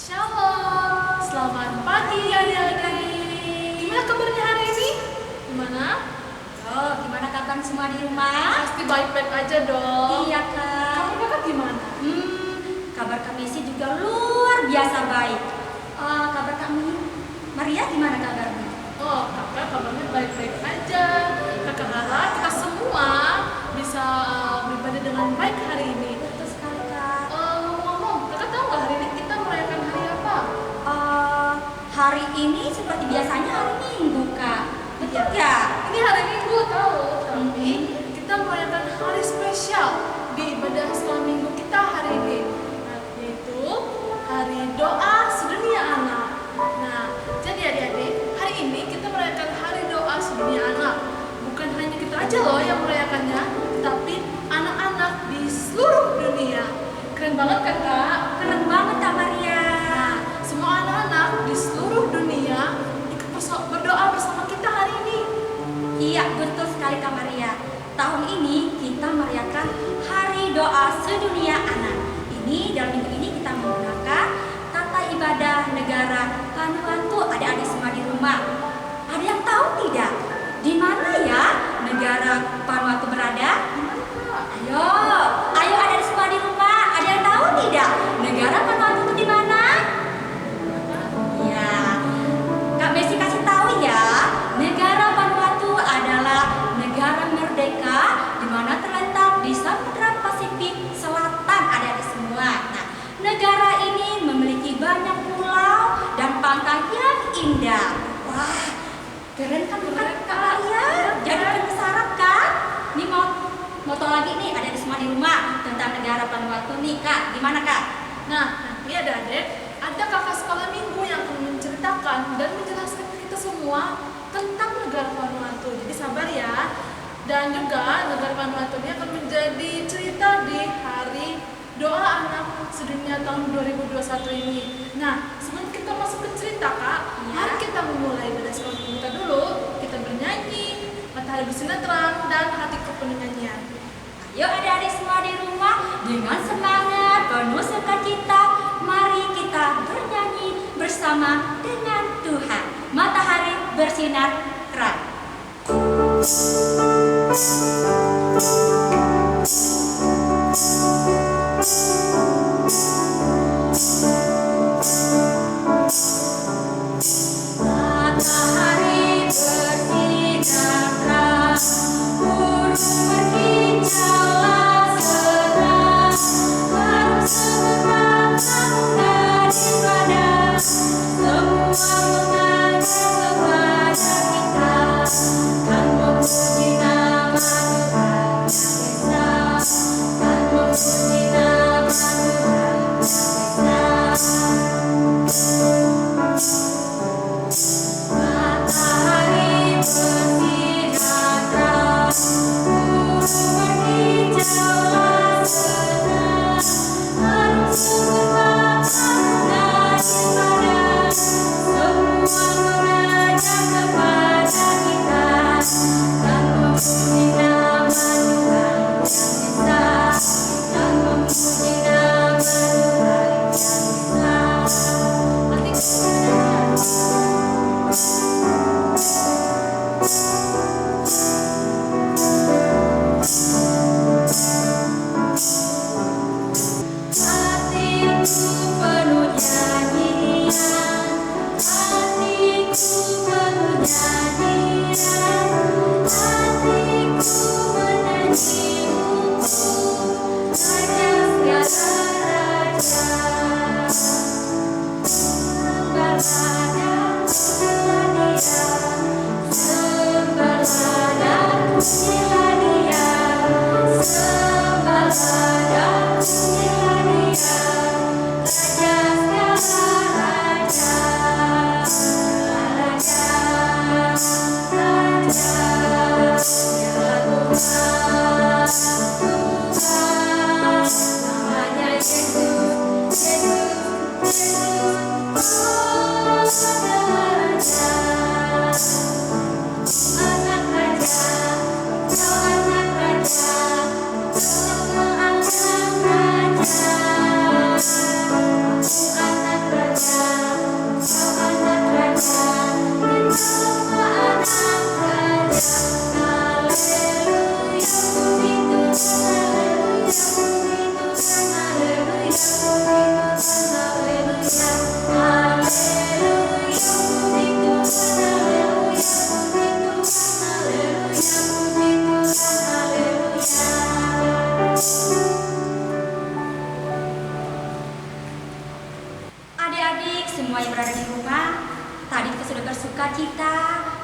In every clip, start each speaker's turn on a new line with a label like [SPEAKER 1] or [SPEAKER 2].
[SPEAKER 1] Shalom, selamat pagi adik-adik. Gimana kabarnya hari ini? Gimana?
[SPEAKER 2] Oh, gimana kabar semua di rumah?
[SPEAKER 1] Pasti baik-baik aja dong.
[SPEAKER 2] Iya, Kak.
[SPEAKER 1] Kamu kakak gimana?
[SPEAKER 2] Kabar kami sih juga luar biasa baik. Kabar kami, Maria gimana kabarnya?
[SPEAKER 1] Oh, kakak kabarnya baik-baik aja. Kakak harap kita semua bisa beribadah dengan baik hari ini.
[SPEAKER 2] Betul sekali, Kak.
[SPEAKER 1] Ngomong, kakak tahu nggak hari ini kita merayakan hari apa?
[SPEAKER 2] Hari ini seperti biasanya hari Minggu, Kak. Betul ya?
[SPEAKER 1] Ini hari Minggu tahu, tapi kita merayakan hari spesial di ibadah sekolah minggu kita hari ini, yaitu hari doa sedunia anak. Nah, jadi adik-adik, hari ini kita merayakan hari doa sedunia anak. Bukan hanya kita aja loh yang merayakannya, tetapi anak-anak di seluruh dunia. Keren banget kan, Kak?
[SPEAKER 2] Keren banget, Kak Maria.
[SPEAKER 1] Nah, semua anak-anak di seluruh dunia ikut berdoa bersama kita hari ini.
[SPEAKER 2] Iya, betul sekali, Kak Maria. Tahun ini kita merayakan Hari Doa Sedunia Anak. Ini dalam minggu ini kita menggunakan tata ibadah negara Vanuatu. Adik-adik semua di rumah, ada yang tahu tidak di mana ya negara Vanuatu berada? Ayo, ayo adik semua di rumah, ada yang tahu tidak negara Vanuatu itu di mana? Ya, Kak Messi kasih tahu ya, negara Vanuatu adalah negara merdeka di mana terletak di Samudra Pasifik Selatan, adik-adik semua. Nah, negara ini memiliki banyak pulau dan pantai yang indah. Wah, keren kan bukan Kak Maria? Jadi penasaran kan? Nih mau tahu lagi nih adik-adik semua di rumah tentang negara Vanuatu nih, Kak. Gimana, Kak?
[SPEAKER 1] Nah, nanti adik-adik, ada kakak sekolah minggu yang akan menceritakan dan menjelaskan ke kita semua tentang negara Vanuatu. Jadi sabar ya. Dan juga negara Vanuatu ini akan menjadi cerita di hari doa anak sedunia tahun 2021 ini. Nah, sebelum kita masuk ke cerita, Kak, mari kita memulai ibadah sekolah minggu kita dulu. Kita bernyanyi, matahari bersinar terang, dan hatiku penuh nyanyian.
[SPEAKER 2] Ayo adik-adik semua di rumah, dengan semangat penuh sukacita, mari kita bernyanyi bersama dengan Tuhan. Matahari bersinar terang. Matahari bersinar terang, burung berkicaulah senang, harum semerbak dari badan, semua mengalir kepada kita, kan memuji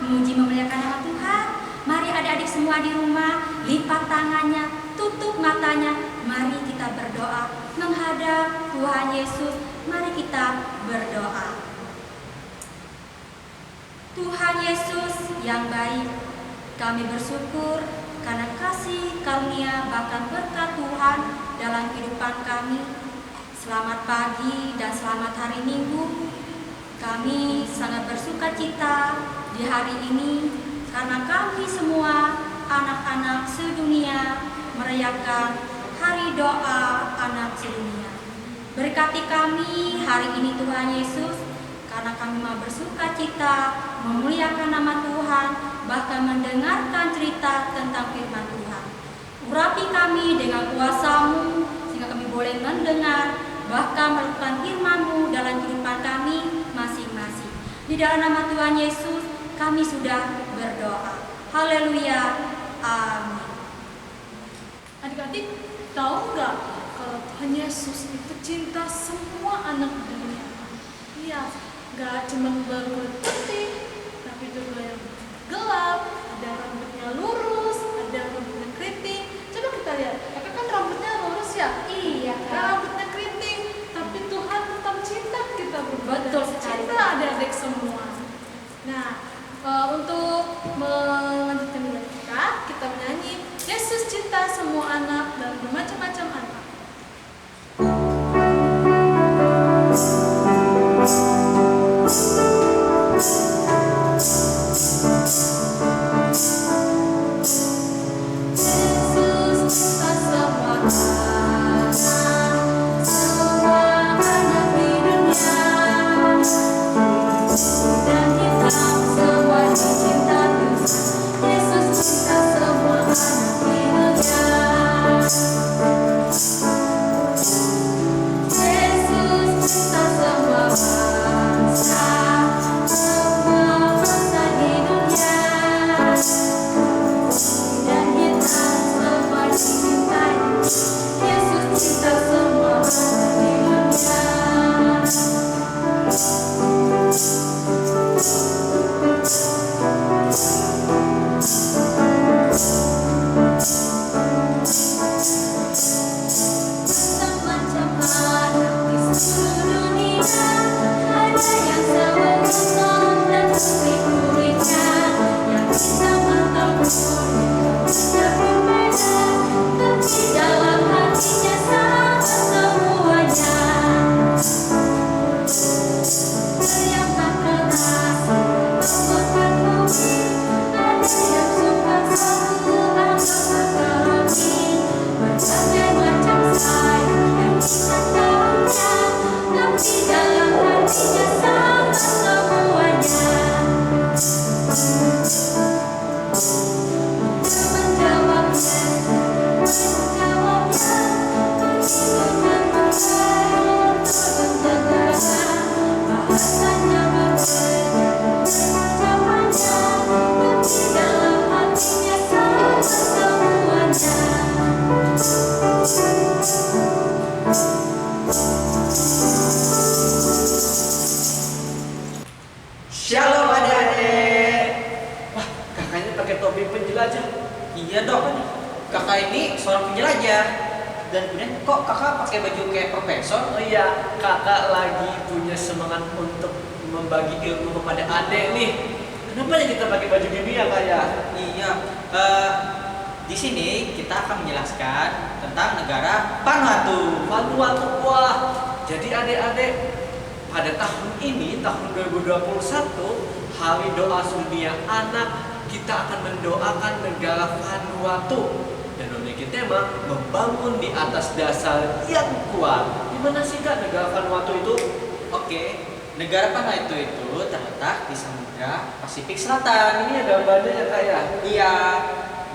[SPEAKER 2] memuji memuliakan nama Tuhan. Mari adik-adik semua di rumah lipat tangannya, tutup matanya. Mari kita berdoa menghadap Tuhan Yesus. Mari kita berdoa. Tuhan Yesus yang baik, kami bersyukur karena kasih karunia bahkan berkat Tuhan dalam kehidupan kami. Selamat pagi dan selamat hari Minggu. Kami sangat bersuka cita di hari ini karena kami semua anak-anak sedunia merayakan Hari Doa Anak Sedunia. Berkati kami hari ini Tuhan Yesus, karena kami mau bersuka cita memuliakan nama Tuhan, bahkan mendengarkan cerita tentang firman Tuhan. Urapi kami dengan kuasa-Mu sehingga kami boleh mendengar bahkan melakukan firman-Mu dalam kehidupan kami masing-masing. Di dalam nama Tuhan Yesus kami sudah berdoa. Haleluya. Amin.
[SPEAKER 1] Adik-adik tahu nggak kalau Tuhan Yesus itu cinta semua anak dunia? Iya, nggak cuma berkulit putih, tapi juga yang gelap, ada rambutnya lurus, ada rambutnya keriting. Coba kita lihat, kakak kan rambutnya lurus ya?
[SPEAKER 2] Iya, Kak.
[SPEAKER 1] Rambutnya keriting, tapi Tuhan tetap cinta kita berdua.
[SPEAKER 2] Betul sekali.
[SPEAKER 1] Cinta adik-adik semua. Nah, untuk melanjutkan nilai kita menyanyi Yesus cinta semua anak dan bermacam-macam anak.
[SPEAKER 3] Shalom adik-adik. Wah, kakaknya pakai topi penjelajah.
[SPEAKER 4] Iya dong, kakak ini seorang penjelajah. Dan kemudian kok kakak pakai baju kayak profesor?
[SPEAKER 3] Oh iya, kakak lagi punya semangat untuk membagi ilmu kepada adik nih. Kenapa ya kita pakai baju gini ya kak ya?
[SPEAKER 4] Iya, di sini kita akan menjelaskan tentang negara Vanuatu.
[SPEAKER 3] Vanuatu, wah. Jadi adik-adik, pada tahun ini, tahun 2021, Hari Doa Sedunia Anak, kita akan mendoakan negara Vanuatu. Dan memiliki tema membangun di atas dasar yang kuat. Di mana sih kak negara Vanuatu itu?
[SPEAKER 4] Oke, negara Vanuatu itu terletak di Samudra Pasifik Selatan.
[SPEAKER 3] Ini ada gambarnya ya kak ya?
[SPEAKER 4] Iya,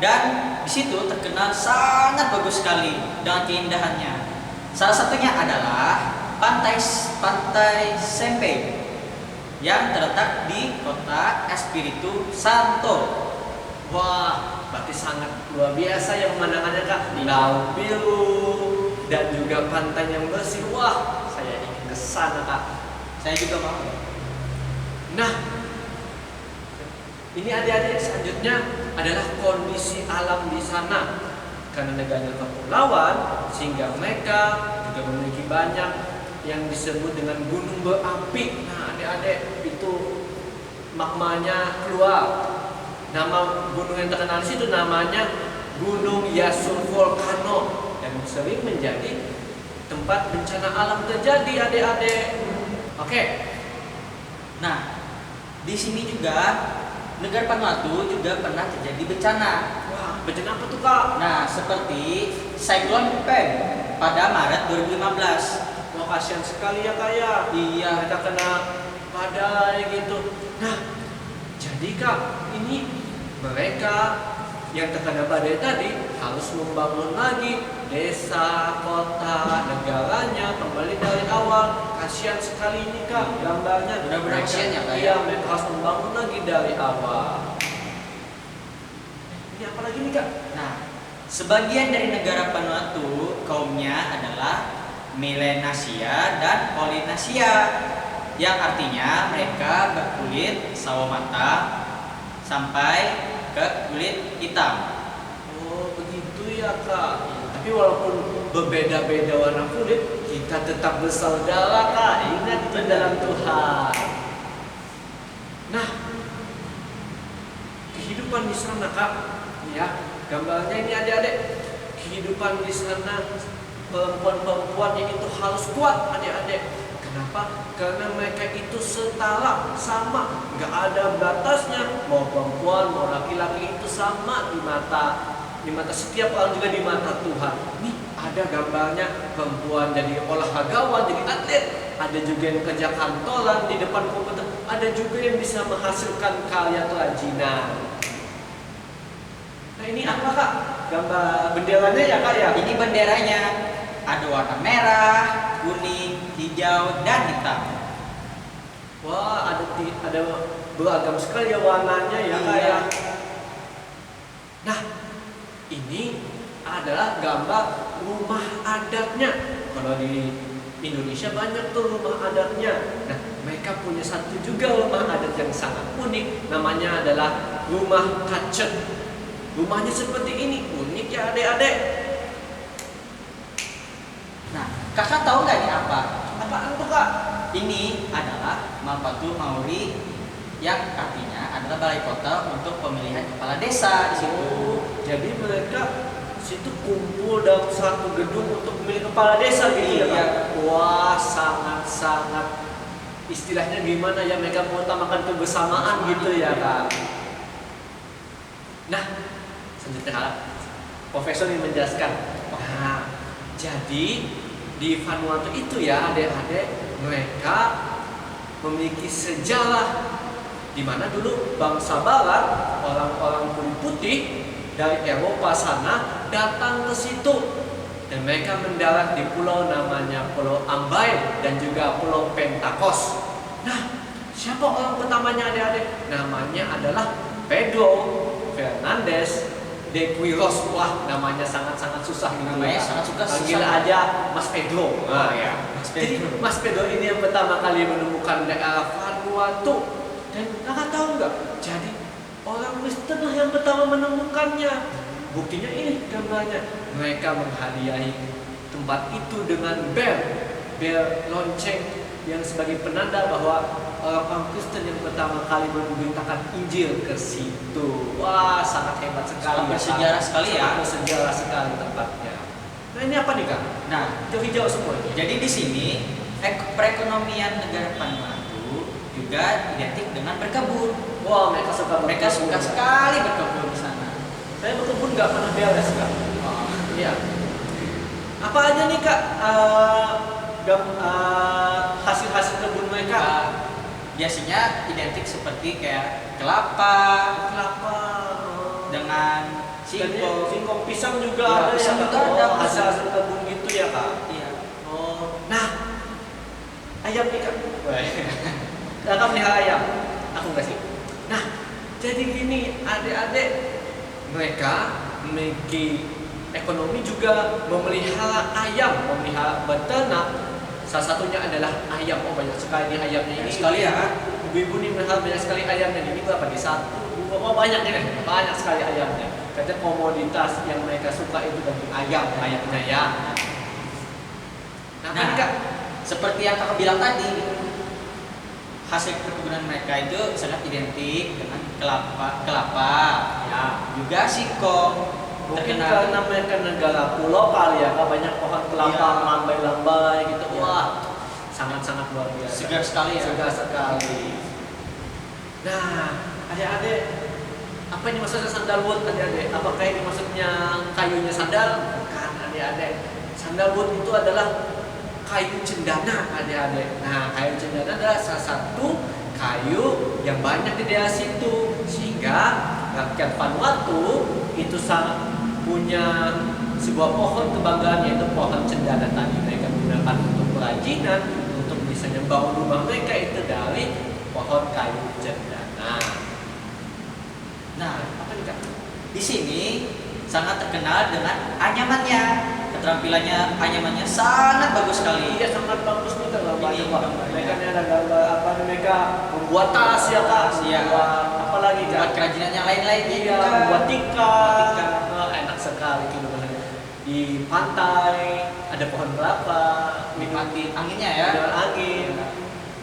[SPEAKER 4] dan di situ terkenal sangat bagus sekali dengan keindahannya. Salah satunya adalah Pantai Sempe yang terletak di kota Espiritu Santo.
[SPEAKER 3] Wah, berarti sangat luar biasa ya pemandangannya kak. Laut biru dan juga pantai yang bersih. Wah, saya ingin ke sana kak.
[SPEAKER 4] Saya juga mau.
[SPEAKER 3] Nah, Ini adik-adik selanjutnya adalah kondisi alam di sana. Karena negaranya kepulauan, sehingga mereka juga memiliki banyak yang disebut dengan gunung berapi. Nah, adik-adik itu magmanya keluar. Nama gunung yang terkenal di situ namanya Gunung Yasul Volcano dan sering menjadi tempat bencana alam terjadi, adik-adik. Oke.
[SPEAKER 4] Nah, di sini juga negara Vanuatu juga pernah terjadi bencana.
[SPEAKER 3] Wah, bencana apa tuh, Kak?
[SPEAKER 4] Nah, seperti Cyclone Pen pada Maret 2015.
[SPEAKER 3] Wah, kasihan sekali ya, Kak ya.
[SPEAKER 4] Iya.
[SPEAKER 3] Mereka kena badai gitu. Nah, jadi Kak, ini mereka yang terkena badai tadi harus membangun lagi desa, kota, negaranya kembali dari awal. Kasihan sekali ini Kak, gambarnya.
[SPEAKER 4] Benar-benar kasihan ya, Kak, ya?
[SPEAKER 3] Iya, mereka harus membangun lagi dari awal. Ini apa lagi nih Kak?
[SPEAKER 4] Nah, sebagian dari negara Vanuatu kaumnya adalah Melanesia dan Polynesia, yang artinya mereka berkulit sawo mata sampai ke kulit hitam.
[SPEAKER 3] Oh, begitu ya Kak. Tapi walaupun berbeda-beda warna kulit, kita tetap bersaudara Kak. Ingat itu dalam Tuhan. Nah, kehidupan di sana Kak, ya gambarnya ini adik-adik. Kehidupan di sana perempuan-perempuannya itu harus kuat adik-adik. Kenapa? Karena mereka itu setara, sama, nggak ada batasnya. Mau perempuan, mau laki-laki itu sama di mata setiap orang, juga di mata Tuhan. Nih ada gambarnya perempuan jadi olahragawan, jadi atlet. Ada juga yang kerja kantoran di depan komputer. Ada juga yang bisa menghasilkan karya kerajinan. Nah ini apa Kak? Gambar benderanya ya Kak ya?
[SPEAKER 4] Ini benderanya ada warna merah, kuning, hijau, dan hitam.
[SPEAKER 3] Wah, ada beragam sekali ya warnanya ya Kak ya. Nah, ini adalah gambar rumah adatnya. Kalau di Indonesia banyak tuh rumah adatnya. Nah, mereka punya satu juga rumah adat yang sangat unik. Namanya adalah rumah kacet. Rumahnya seperti ini, unik ya adik-adik.
[SPEAKER 4] Nah, kakak tahu nggak ini apa?
[SPEAKER 3] Apaan tuh Kak?
[SPEAKER 4] Ini adalah Mapatu Mauri, yang artinya adalah balai kota untuk pemilihan kepala desa di situ.
[SPEAKER 3] Jadi mereka situ kumpul dalam satu gedung untuk memilih kepala desa gitu ya
[SPEAKER 4] Iya.
[SPEAKER 3] Kak? Wah, sangat-sangat istilahnya gimana ya, mereka mengutamakan kebersamaan gitu ya Kak. Nah, selanjutnya Profesor ini menjelaskan. Nah, jadi di Vanuatu itu ya adik-adik, mereka memiliki sejarah di mana dulu bangsa barat, orang-orang kulit putih dari Eropa sana datang ke situ dan mereka mendarat di pulau namanya Pulau Ambay dan juga Pulau Pentakos. Nah, siapa orang pertamanya adik-adik? Namanya adalah Pedro Fernandez de Quiros. Wah, namanya sangat-sangat susah gitu.
[SPEAKER 4] Namanya sangat susah.
[SPEAKER 3] Panggil aja Mas Pedro. Nah, ya.
[SPEAKER 4] Mas
[SPEAKER 3] Jadi
[SPEAKER 4] Pedro.
[SPEAKER 3] Mas Pedro ini yang pertama kali menemukan daerah Vanuatu. Dan kakak tahu nggak? Jadi orang Kristen lah yang pertama menemukannya. Buktinya ini gambarnya. Mereka menghadiahi tempat itu dengan bel lonceng yang sebagai penanda bahwa orang Kristen yang pertama kali memberitakan Injil ke situ. Wah, sangat hebat sekali.
[SPEAKER 4] Sangat bersejarah sekali ya.
[SPEAKER 3] Sangat bersejarah sekali tempatnya. Nah ini apa nih Kak?
[SPEAKER 4] Nah,
[SPEAKER 3] Hijau-hijau semua.
[SPEAKER 4] jadi di sini perekonomian negara Vanuatu juga identik dengan berkebun.
[SPEAKER 3] Wah, mereka suka
[SPEAKER 4] Mereka suka sekali berkebun di sana.
[SPEAKER 3] Saya berkebun nggak pernah beres Kak.
[SPEAKER 4] Oh,
[SPEAKER 3] Iya. Apa aja nih Kak hasil-hasil kebun mereka?
[SPEAKER 4] biasanya identik seperti kayak kelapa
[SPEAKER 3] Kelapa,
[SPEAKER 4] dengan
[SPEAKER 3] singkong,
[SPEAKER 4] singkong.
[SPEAKER 3] pisang juga
[SPEAKER 4] Iya,
[SPEAKER 3] ada
[SPEAKER 4] pisang
[SPEAKER 3] ya,
[SPEAKER 4] juga
[SPEAKER 3] Kak?
[SPEAKER 4] ada.
[SPEAKER 3] Oh, hasil-hasil kebun gitu ya Kak.
[SPEAKER 4] Iya.
[SPEAKER 3] Oh, nah ayam nih Kak. Kakak pelihara ayam, aku kasih. Nah, jadi gini adik-adik, mereka memiliki ekonomi juga memelihara ayam, memelihara beternak. Salah satunya adalah ayam. Oh banyak sekali nih ayamnya ini.
[SPEAKER 4] Banyak sekali ya.
[SPEAKER 3] Ibu-ibu nih melihara banyak sekali ayamnya. Ini berapa nih? 1, 2, Oh, banyak ini, banyak sekali ayamnya. Katanya komoditas yang mereka suka itu daging ayamnya ya. Nah,
[SPEAKER 4] Nah,
[SPEAKER 3] Kak,
[SPEAKER 4] seperti yang kakak bilang tadi, hasil perkebunan mereka itu sangat identik dengan kelapa,
[SPEAKER 3] ya.
[SPEAKER 4] juga singkong.
[SPEAKER 3] Mungkin
[SPEAKER 4] Terkenal.
[SPEAKER 3] karena mereka negara pulau kali ya, Kak, banyak pohon kelapa
[SPEAKER 4] Iya.
[SPEAKER 3] lambai-lambai gitu.
[SPEAKER 4] Iya.
[SPEAKER 3] Wah, sangat-sangat luar biasa.
[SPEAKER 4] Segar sekali ya.
[SPEAKER 3] Segar sekali. Nah, adik-adik, apa ini maksudnya sandalwood adik-adik? Apakah ini maksudnya kayunya sandal? Bukan adik-adik. Sandalwood itu adalah kayu cendana adik-adik. Nah, kayu cendana adalah salah satu kayu yang banyak di daerah situ, sehingga rakyat Vanuatu itu sangat punya sebuah pohon kebanggaan, yaitu pohon cendana tadi. Mereka gunakan untuk kerajinan, untuk bisa membangun rumah mereka itu dari pohon kayu cendana.
[SPEAKER 4] Nah,
[SPEAKER 3] Apa nih Kak?
[SPEAKER 4] di sini sangat terkenal dengan anyamannya. Keterampilannya anyamannya sangat bagus sekali.
[SPEAKER 3] Iya, sangat bagus nih Kak gambarnya,
[SPEAKER 4] Ini
[SPEAKER 3] Pak.
[SPEAKER 4] gambarnya.
[SPEAKER 3] Mereka ini ada gambar apa nih, mereka membuat tas ya Kak,
[SPEAKER 4] Iya.
[SPEAKER 3] membuat apa lagi Kak?
[SPEAKER 4] Buat kerajinan yang lain-lainnya
[SPEAKER 3] Iya,
[SPEAKER 4] juga.
[SPEAKER 3] membuat tikar.
[SPEAKER 4] Buat tikar.
[SPEAKER 3] Oh, enak sekali gitu. Di pantai ada pohon kelapa,
[SPEAKER 4] Nikmati anginnya ya.
[SPEAKER 3] ada angin,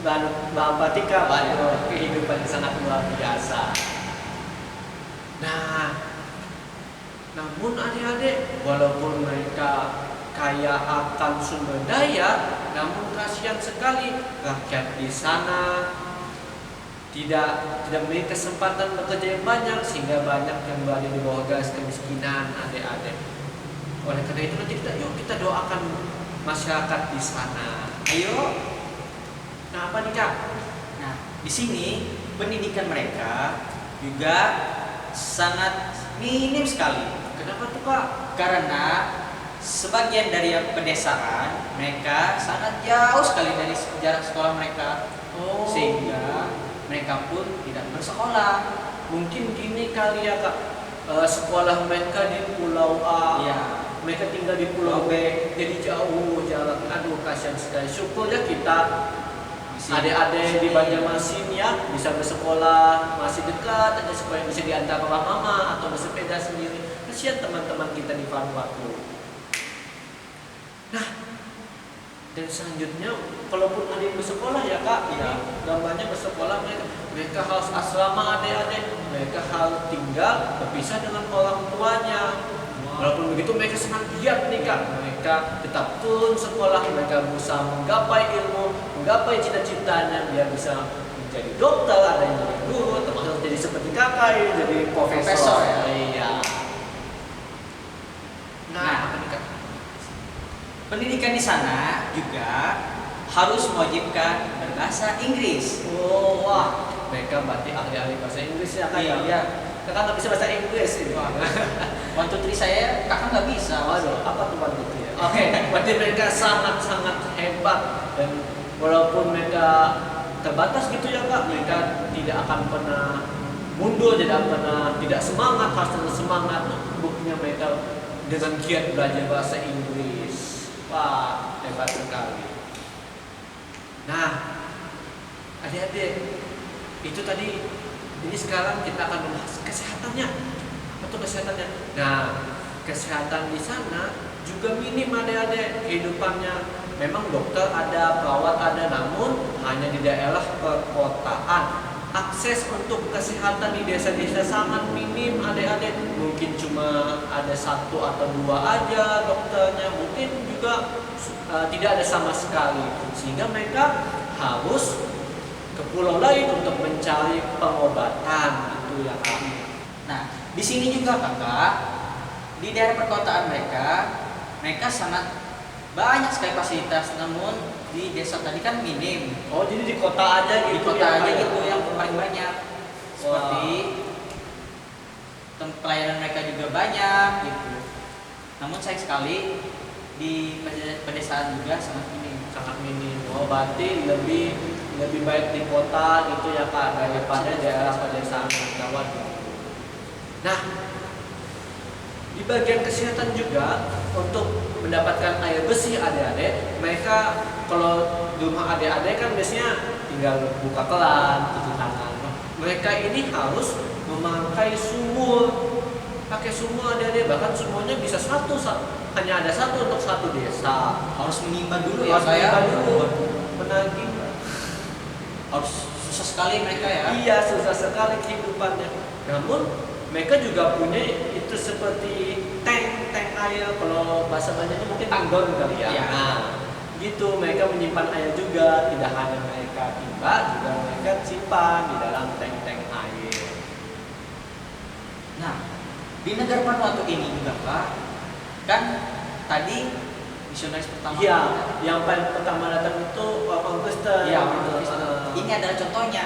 [SPEAKER 3] dan batika, waduh, kehidupan yang sangat luar biasa. Nah, namun adik-adik, walaupun mereka kaya akan sumber daya, namun kasihan sekali rakyat di sana tidak memiliki kesempatan bekerja yang banyak, sehingga banyak yang berada di bawah garis kemiskinan adik-adik. Oleh karena itu nanti kita doakan masyarakat di sana.
[SPEAKER 4] Ayo.
[SPEAKER 3] Nah, apa nih Kak?
[SPEAKER 4] Nah, di sini pendidikan mereka juga sangat minim sekali.
[SPEAKER 3] Kenapa tuh Kak?
[SPEAKER 4] Karena sebagian dari pedesaan mereka sangat jauh sekali dari jarak sekolah mereka,
[SPEAKER 3] Oh,
[SPEAKER 4] sehingga mereka pun tidak bersekolah.
[SPEAKER 3] mungkin gini kali ya Kak, sekolah mereka di Pulau A,
[SPEAKER 4] Iya.
[SPEAKER 3] mereka tinggal di Pulau B, jadi jauh jarak. Aduh, kasihan sekali. Syukurnya kita adik-adik di Banjarmasin ya bisa bersekolah masih dekat aja, supaya bisa diantar papa mama atau bersepeda sendiri. Kasihan teman-teman kita di Vanuatu. Nah, dan selanjutnya, kalaupun ada yang bersekolah ya Kak, ini gambarnya bersekolah, mereka harus asrama adik-adik, mereka harus tinggal berpisah dengan orang tuanya. Walaupun begitu mereka sangat giat nih Kak, mereka tetap turun sekolah, mereka berusaha menggapai ilmu, menggapai cita-citanya, biar bisa menjadi dokter, ada yang jadi guru, termasuk jadi seperti kakak, jadi
[SPEAKER 4] Profesor, ya?
[SPEAKER 3] Iya.
[SPEAKER 4] Nah,
[SPEAKER 3] apa nih Kak?
[SPEAKER 4] pendidikan di sana juga harus mewajibkan berbahasa Inggris.
[SPEAKER 3] Oh, wah, mereka berarti ahli-ahli bahasa Inggris ya Kak?
[SPEAKER 4] Iya.
[SPEAKER 3] Iya. Kakak nggak bisa bahasa Inggris ini.
[SPEAKER 4] One, two, three saya kakak nggak bisa.
[SPEAKER 3] Waduh, apa tuh Pak itu ya? Oke, berarti mereka sangat-sangat hebat, dan walaupun mereka terbatas gitu ya Kak, mereka tidak akan pernah mundur, tidak pernah tidak semangat, harus terus semangat. Buktinya mereka dengan giat belajar bahasa Inggris. Wah, hebat sekali. Nah, adik-adik, itu tadi. Ini sekarang kita akan membahas kesehatannya. Apa tuh kesehatannya? Nah, kesehatan di sana juga minim adik-adik kehidupannya. Memang dokter ada, perawat ada, namun hanya di daerah perkotaan. Akses untuk kesehatan di desa-desa sangat minim adik-adik. Mungkin cuma ada 1 atau 2 aja dokternya, mungkin juga tidak ada sama sekali. Sehingga mereka harus ke pulau lain untuk mencari pengobatan, itu ya Kak.
[SPEAKER 4] Nah, di sini juga kakak, di daerah perkotaan mereka sangat banyak sekali fasilitas, namun di desa tadi kan minim.
[SPEAKER 3] Oh, jadi di kota aja
[SPEAKER 4] Di
[SPEAKER 3] gitu
[SPEAKER 4] kota
[SPEAKER 3] ya,
[SPEAKER 4] aja
[SPEAKER 3] Kak, ya?
[SPEAKER 4] gitu yang paling banyak. Seperti pelayanan mereka juga banyak gitu. Namun sayang sekali di pedesaan juga sangat minim.
[SPEAKER 3] Sangat minim. Oh, berarti lebih baik di kota gitu ya Kak, daripada daerah pedesaan gawat gitu. Nah, di bagian kesehatan juga untuk mendapatkan air bersih adik-adik, mereka kalau di rumah adik-adik kan biasanya tinggal buka keran, cuci tangan. mereka ini harus memakai sumur, pakai sumur adik-adik, bahkan sumurnya bisa hanya ada satu untuk satu desa.
[SPEAKER 4] Harus menimba dulu ya,
[SPEAKER 3] Harus
[SPEAKER 4] saya.
[SPEAKER 3] menimba dulu, menagih.
[SPEAKER 4] Harus susah sekali mereka ya.
[SPEAKER 3] Iya, susah sekali kehidupannya. Namun mereka juga punya itu seperti tank air, kalau bahasa Banyunya mungkin tanggon kali ya.
[SPEAKER 4] Iya.
[SPEAKER 3] Nah, gitu mereka menyimpan air juga, tidak hanya mereka timba, juga mereka simpan di dalam tank air.
[SPEAKER 4] Nah, di negara Vanuatu ini juga Pak, kan tadi misionaris pertama.
[SPEAKER 3] Iya, yang paling pertama datang itu orang Kristen.
[SPEAKER 4] Iya, orang Kristen. Ini adalah contohnya.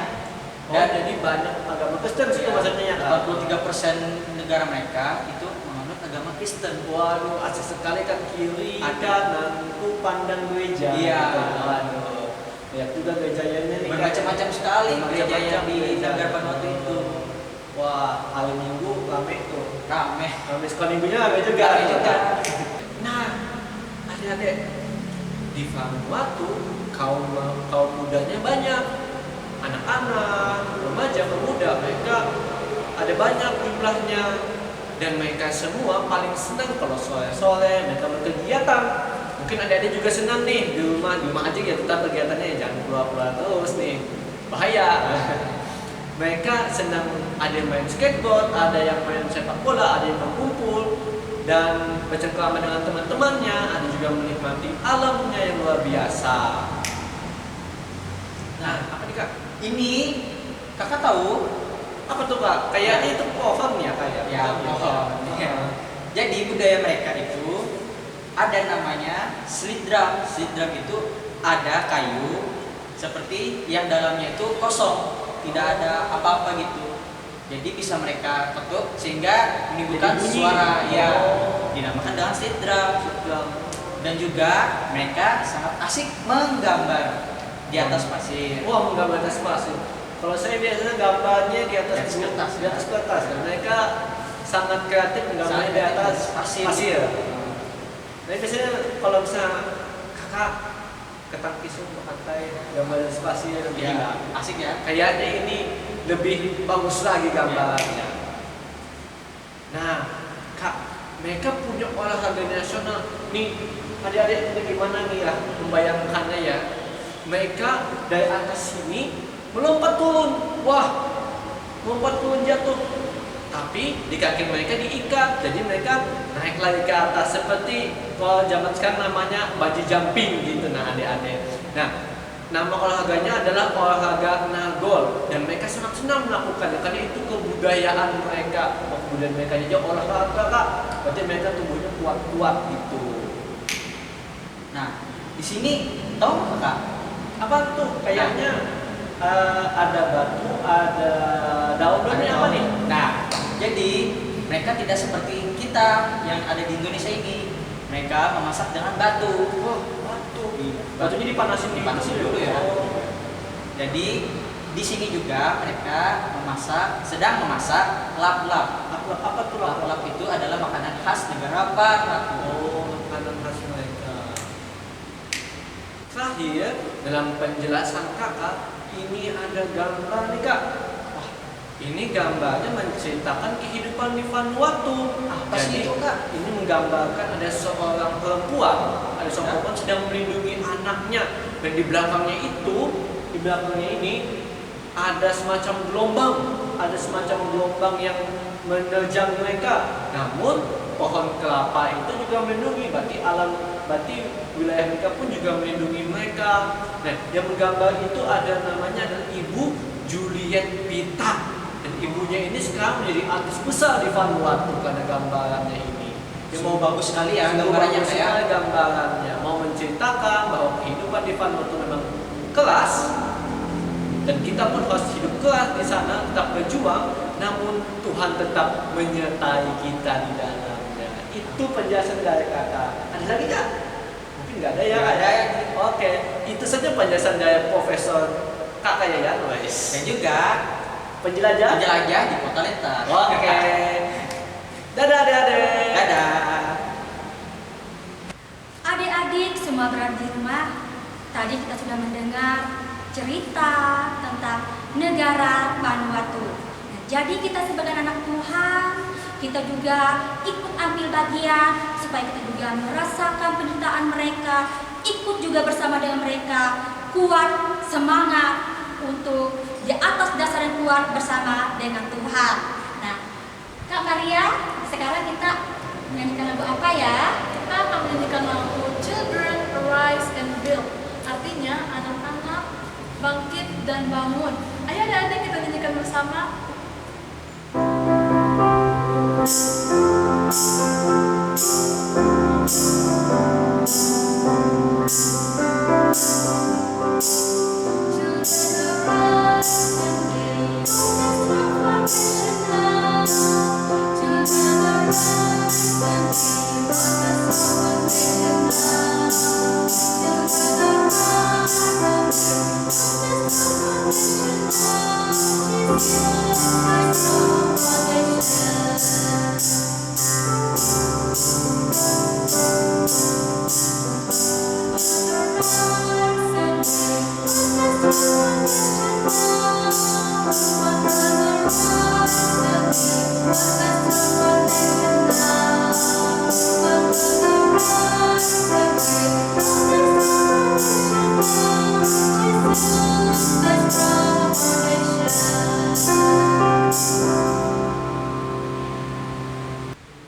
[SPEAKER 3] Dan jadi banyak agama Kristen situ maksudnya.
[SPEAKER 4] 83% negara mereka itu menganut agama Kristen.
[SPEAKER 3] Waduh, asik sekali kan kiri
[SPEAKER 4] Ada.
[SPEAKER 3] kananku pandang gereja.
[SPEAKER 4] Iya.
[SPEAKER 3] Waduh. Lihat juga gerejanya nih.
[SPEAKER 4] Bermacam-macam sekali gereja
[SPEAKER 3] Bermacam-macam
[SPEAKER 4] yang di
[SPEAKER 3] gereja.
[SPEAKER 4] negara Vanuatu itu.
[SPEAKER 3] Wah, hari Minggu rame tuh.
[SPEAKER 4] Rame.
[SPEAKER 3] Rame sekolah minggunya rame juga.
[SPEAKER 4] Rame juga.
[SPEAKER 3] Nah, adik-adik di Vanuatu kaum mudanya banyak. Anak-anak, remaja, pemuda, mereka ada banyak jumlahnya, dan mereka semua paling senang kalau sore-sore mereka berkegiatan. Mungkin adik-adik juga senang nih di rumah aja ya, tetap kegiatannya jangan keluar-keluar terus nih, bahaya. Mereka senang, ada yang main skateboard, ada yang main sepak bola, ada yang berkumpul dan bercengkrama dengan teman-temannya, ada juga menikmati alamnya yang luar biasa. Nah, apa nih Kak?
[SPEAKER 4] Ini kakak tahu?
[SPEAKER 3] Apa tuh Kak? Kayaknya itu pohon ya kayak.
[SPEAKER 4] Ya, pohon. Ya. Jadi budaya mereka itu ada namanya slit drum. Slit drum itu ada kayu seperti yang dalamnya itu kosong, tidak ada apa-apa gitu. Jadi bisa mereka ketuk sehingga menimbulkan
[SPEAKER 3] Jadi bunyi.
[SPEAKER 4] suara. Ya,
[SPEAKER 3] Oh.
[SPEAKER 4] dinamakan dengan slit drum. Dan juga mereka sangat asik menggambar di atas pasir.
[SPEAKER 3] Wah, menggambar atas pasir. Kalau saya biasanya gambarnya di atas
[SPEAKER 4] kertas.
[SPEAKER 3] di atas kertas. Dan mereka sangat kreatif menggambarnya di atas pasir. Jadi biasanya kalau bisa kakak ketangkis ke pantai gambar di atas pasir,
[SPEAKER 4] Ya,
[SPEAKER 3] gila.
[SPEAKER 4] asik ya.
[SPEAKER 3] Kayaknya ini lebih bagus lagi gambarnya. Nah, Kak, mereka punya olahraga nasional. Nih, adik-adik ini gimana nih ya membayangkannya ya? Mereka dari atas sini melompat turun. Wah, melompat turun jatuh. Tapi di kaki mereka diikat, jadi mereka naik lagi ke atas seperti kalau zaman sekarang namanya bungee jumping gitu. Nah, adik-adik. Nah, nama olahraganya adalah olahraga nagol dan mereka sangat senang melakukannya karena itu kebudayaan mereka. Kebudayaan mereka aja olahraga Kak. Berarti mereka tubuhnya kuat-kuat gitu.
[SPEAKER 4] Nah, di sini tahu nggak kakak?
[SPEAKER 3] Apa tuh? Kayaknya ada batu, ada daun-daunnya apa nih?
[SPEAKER 4] Nah, jadi mereka tidak seperti kita yang ada di Indonesia ini. Mereka memasak dengan batu.
[SPEAKER 3] Oh, batu. Batunya dipanasin
[SPEAKER 4] Dulu ya.
[SPEAKER 3] Oh.
[SPEAKER 4] Jadi di sini juga mereka sedang memasak lap-lap.
[SPEAKER 3] Apa tuh lap-lap?
[SPEAKER 4] Lap-lap itu adalah makanan khas negara Vanuatu.
[SPEAKER 3] Oh, makanan khas mereka. Terakhir, dalam penjelasan kakak, ini ada gambar nih Kak. Wah, ini gambarnya menceritakan kehidupan di Vanuatu.
[SPEAKER 4] Apa sih itu, Kak?
[SPEAKER 3] Ini menggambarkan ada seorang perempuan, sedang melindungi anaknya, dan di belakangnya ini ada semacam gelombang yang menerjang mereka. Namun pohon kelapa itu juga melindungi, berarti wilayah mereka pun juga melindungi mereka. Nah, yang menggambar itu ada namanya adalah Ibu Juliet Pita. Dan ibunya ini sekarang menjadi artis besar di Vanuatu karena gambarannya ini.
[SPEAKER 4] Dia mau bagus sekali ya
[SPEAKER 3] Sungguh
[SPEAKER 4] gambarannya
[SPEAKER 3] bagus
[SPEAKER 4] kayak.
[SPEAKER 3] sekali gambarannya, mau menceritakan bahwa kehidupan di Vanuatu memang keras dan kita pun harus hidup keras di sana, tetap berjuang, namun Tuhan tetap menyertai kita di dalamnya. Itu penjelasan dari kakak. Ada lagi nggak? Mungkin nggak ada ya.
[SPEAKER 4] Nggak ada ya.
[SPEAKER 3] Oke, itu saja penjelasan dari Profesor Kakak Yayan, guys.
[SPEAKER 4] Dan juga
[SPEAKER 3] Penjelajah.
[SPEAKER 4] di Kota Lentar.
[SPEAKER 3] Oke. Dadah adik-adik.
[SPEAKER 4] Dadah.
[SPEAKER 2] Adik-adik semua berada di rumah, tadi kita sudah mendengar cerita tentang negara Vanuatu. Nah, jadi kita sebagai anak Tuhan, kita juga ikut ambil bagian supaya kita juga merasakan penderitaan mereka, ikut juga bersama dengan mereka, kuat, semangat untuk di atas dasar yang kuat bersama dengan Tuhan. Nah, Kak Maria, sekarang kita menyanyikan lagu apa ya?
[SPEAKER 1] Kita akan menyanyikan lagu Children Arise and Build. Artinya anak-anak bangkit dan bangun. Ayo adik-adik kita nyanyikan bersama.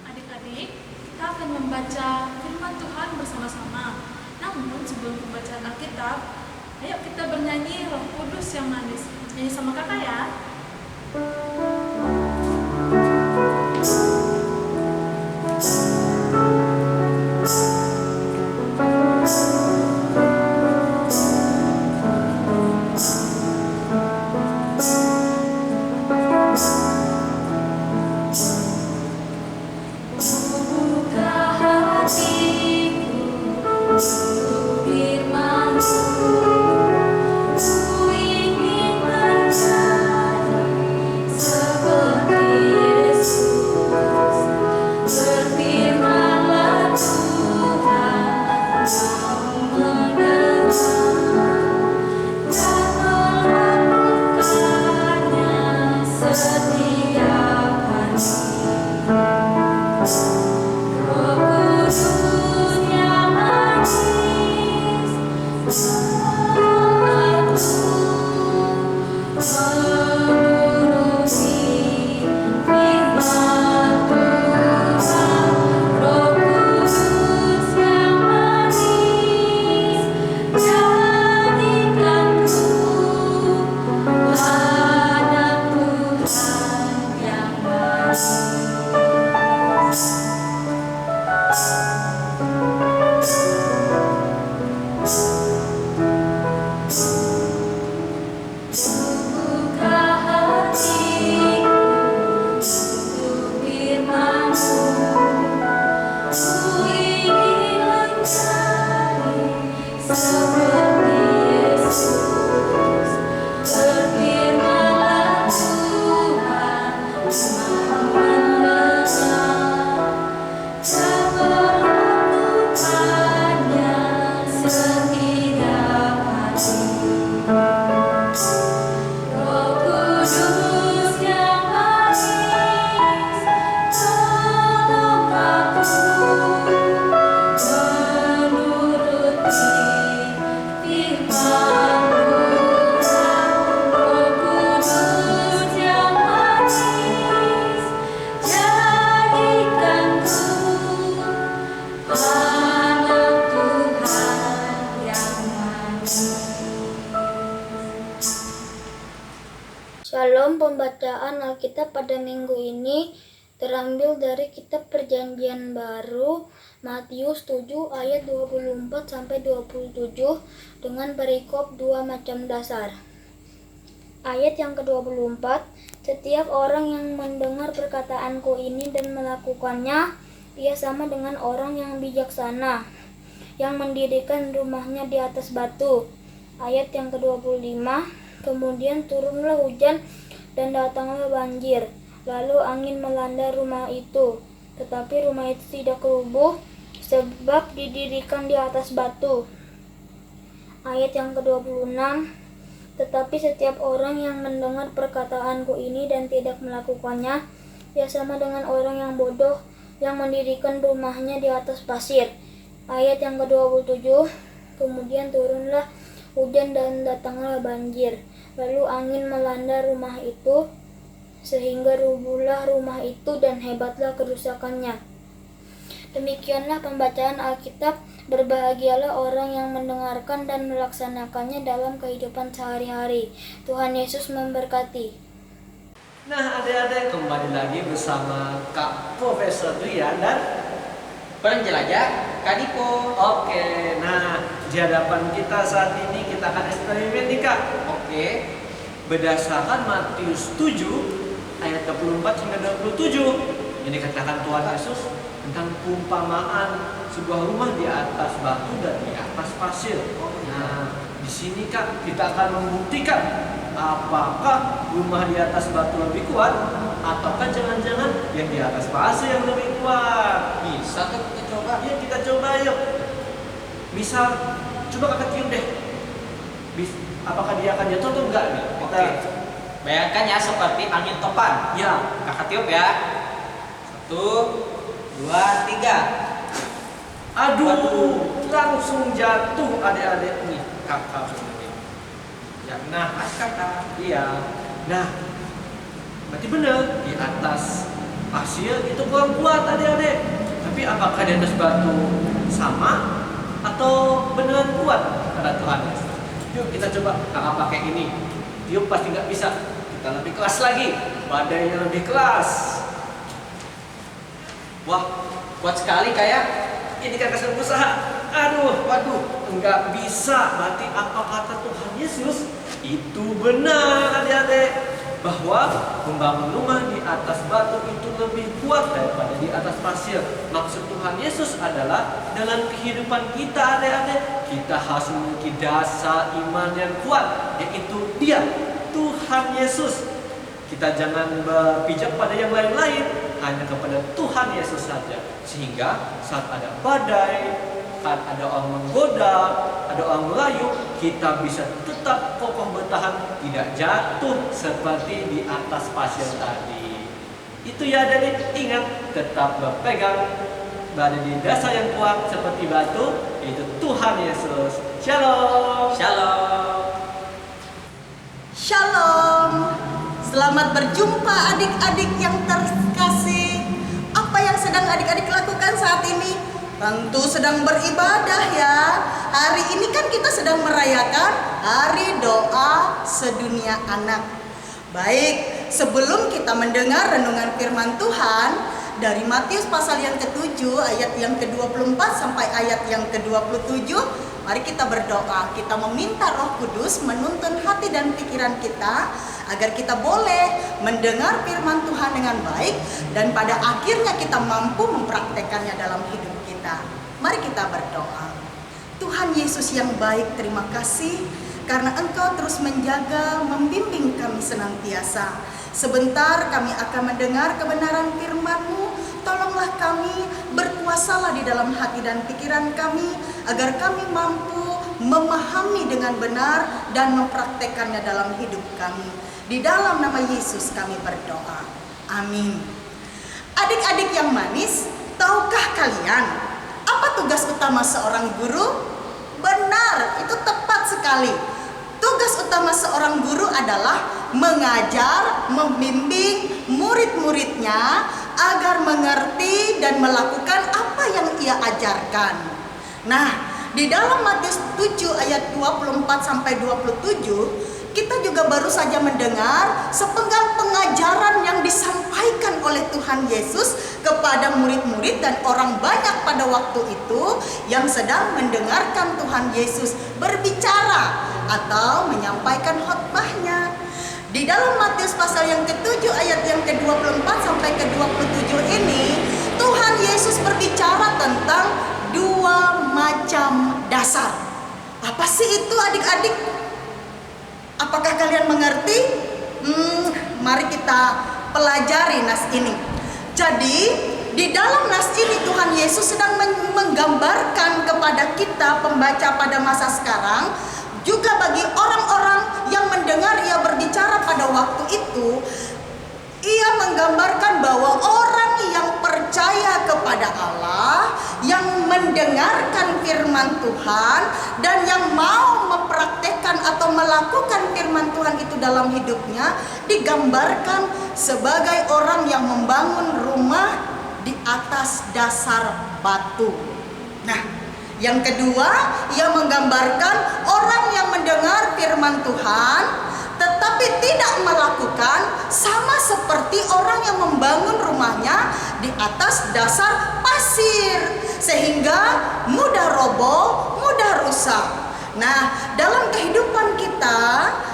[SPEAKER 1] Adik-adik, kita akan membaca firman Tuhan bersama-sama. Namun sebelum pembacaan Alkitab, ayo kita bernyanyi Roh Kudus yang manis. Nyanyi sama kakak ya.
[SPEAKER 5] Shalom, pembacaan Alkitab pada minggu ini terambil dari kitab Perjanjian Baru Matius 7 ayat 24 sampai 27 dengan perikop 2 macam dasar. Ayat yang ke-24, setiap orang yang mendengar perkataanku ini dan melakukannya, ia sama dengan orang yang bijaksana yang mendirikan rumahnya di atas batu. Ayat yang ke-25, kemudian turunlah hujan dan datanglah banjir, lalu angin melanda rumah itu. Tetapi rumah itu tidak rubuh, sebab didirikan di atas batu. Ayat yang ke-26, Tetapi setiap orang yang mendengar perkataanku ini dan tidak melakukannya, ia sama dengan orang yang bodoh yang mendirikan rumahnya di atas pasir. Ayat yang ke-27, kemudian turunlah hujan dan datanglah banjir. Lalu angin melanda rumah itu, sehingga rubuhlah rumah itu dan hebatlah kerusakannya. Demikianlah pembacaan Alkitab. Berbahagialah orang yang mendengarkan dan melaksanakannya dalam kehidupan sehari-hari. Tuhan Yesus memberkati.
[SPEAKER 3] Nah, adik-adik, kembali lagi bersama Kak Profesor Drian dan
[SPEAKER 4] Penjelajah Kak Dipo.
[SPEAKER 3] Oke, nah di hadapan kita saat ini kita akan eksperimen nih Kak.
[SPEAKER 4] Oke.
[SPEAKER 3] Berdasarkan Matius 7 ayat 24 hingga 27 yang dikatakan Tuhan Yesus tentang perumpamaan sebuah rumah di atas batu dan di atas pasir. Nah, di sini Kak kita akan membuktikan apakah rumah di atas batu lebih kuat ataukah jangan-jangan yang di atas pasir yang lebih kuat.
[SPEAKER 4] Bisa tuh kita coba.
[SPEAKER 3] Yuk kita coba yuk. Misal coba Kakak tiup deh. Apakah dia akan jatuh atau enggak nih? Kita
[SPEAKER 4] Oke. Bayangkan ya seperti angin topan.
[SPEAKER 3] ya.
[SPEAKER 4] Kakak tiup ya. 1, 2, 3.
[SPEAKER 3] Aduh, langsung jatuh adik-adik nih. Kakak seperti ini. Ya, nah,
[SPEAKER 4] Kakak.
[SPEAKER 3] iya. Nah, berarti benar di atas pasir itu kurang kuat adik-adik. Tapi apakah di atas batu sama atau beneran kuat kata Tuhan? Yuk kita coba. Kakak pakai ini. Tiup pasti nggak bisa. Kita lebih keras lagi. Badainya lebih keras.
[SPEAKER 4] Wah, kuat sekali kayak.
[SPEAKER 3] Ini kan kasih usaha. Aduh, waduh, nggak bisa. Berarti apa kata Tuhan Yesus? Itu benar adik-adik. Bahwa membangun rumah di atas batu itu lebih kuat daripada di atas pasir. Maksud Tuhan Yesus adalah dalam kehidupan kita adik-adik, kita harus memiliki dasar iman yang kuat, yaitu Dia, Tuhan Yesus. Kita jangan berpijak pada yang lain-lain, hanya kepada Tuhan Yesus saja. Sehingga saat ada badai, saat ada orang menggoda, ada orang merayu, kita bisa tetap kokoh bertahan, tidak jatuh seperti di atas pasir tadi. Itu ya adik, ingat tetap berpegang berada di dasar yang kuat seperti batu, yaitu Tuhan Yesus. Shalom.
[SPEAKER 4] Shalom.
[SPEAKER 6] Shalom. Selamat berjumpa adik-adik yang terkasih. Apa yang sedang adik-adik lakukan saat ini? Tentu sedang beribadah ya. Hari ini kan kita sedang merayakan Hari Doa Sedunia Anak. Baik, sebelum kita mendengar renungan firman Tuhan dari Matius pasal yang ke-7 ayat yang ke-24 sampai ayat yang ke-27, mari kita berdoa. Kita meminta Roh Kudus menuntun hati dan pikiran kita agar kita boleh mendengar firman Tuhan dengan baik dan pada akhirnya kita mampu mempraktekannya dalam hidup kita. Mari kita berdoa. Tuhan Yesus yang baik, terima kasih karena Engkau terus menjaga, membimbing kami senantiasa. Sebentar kami akan mendengar kebenaran firman-Mu. Tolonglah kami, berkuasalah di dalam hati dan pikiran kami agar kami mampu memahami dengan benar dan mempraktekannya dalam hidup kami. Di dalam nama Yesus kami berdoa. Amin. Adik-adik yang manis, tahukah kalian apa tugas utama seorang guru? Benar, itu tepat sekali. Tugas utama seorang guru adalah mengajar, membimbing murid-muridnya agar mengerti dan melakukan apa yang ia ajarkan. Nah, di dalam Matius 7 ayat 24 sampai 27, kita juga baru saja mendengar sepenggal pengajaran yang disampaikan oleh Tuhan Yesus kepada murid-murid dan orang banyak pada waktu itu yang sedang mendengarkan Tuhan Yesus berbicara atau menyampaikan khotbahnya. Di dalam Matius pasal yang ke-7 ayat yang ke-24 sampai ke-27 ini, Tuhan Yesus berbicara tentang dua macam dasar. Apa sih itu adik-adik? Apakah kalian mengerti? Mari kita pelajari nas ini. Jadi, di dalam nas ini Tuhan Yesus sedang menggambarkan kepada kita pembaca pada masa sekarang, juga bagi orang-orang yang mendengar ia berbicara pada waktu itu, ia menggambarkan bahwa orang yang percaya kepada Allah, yang mendengarkan firman Tuhan, dan yang mau mempraktekkan atau melakukan firman Tuhan itu dalam hidupnya, digambarkan sebagai orang yang membangun rumah di atas dasar batu. Nah, yang kedua, ia menggambarkan orang yang mendengar firman Tuhan tetapi tidak melakukan, sama seperti orang yang membangun rumahnya di atas dasar pasir, sehingga mudah roboh, mudah rusak. Nah, dalam kehidupan kita,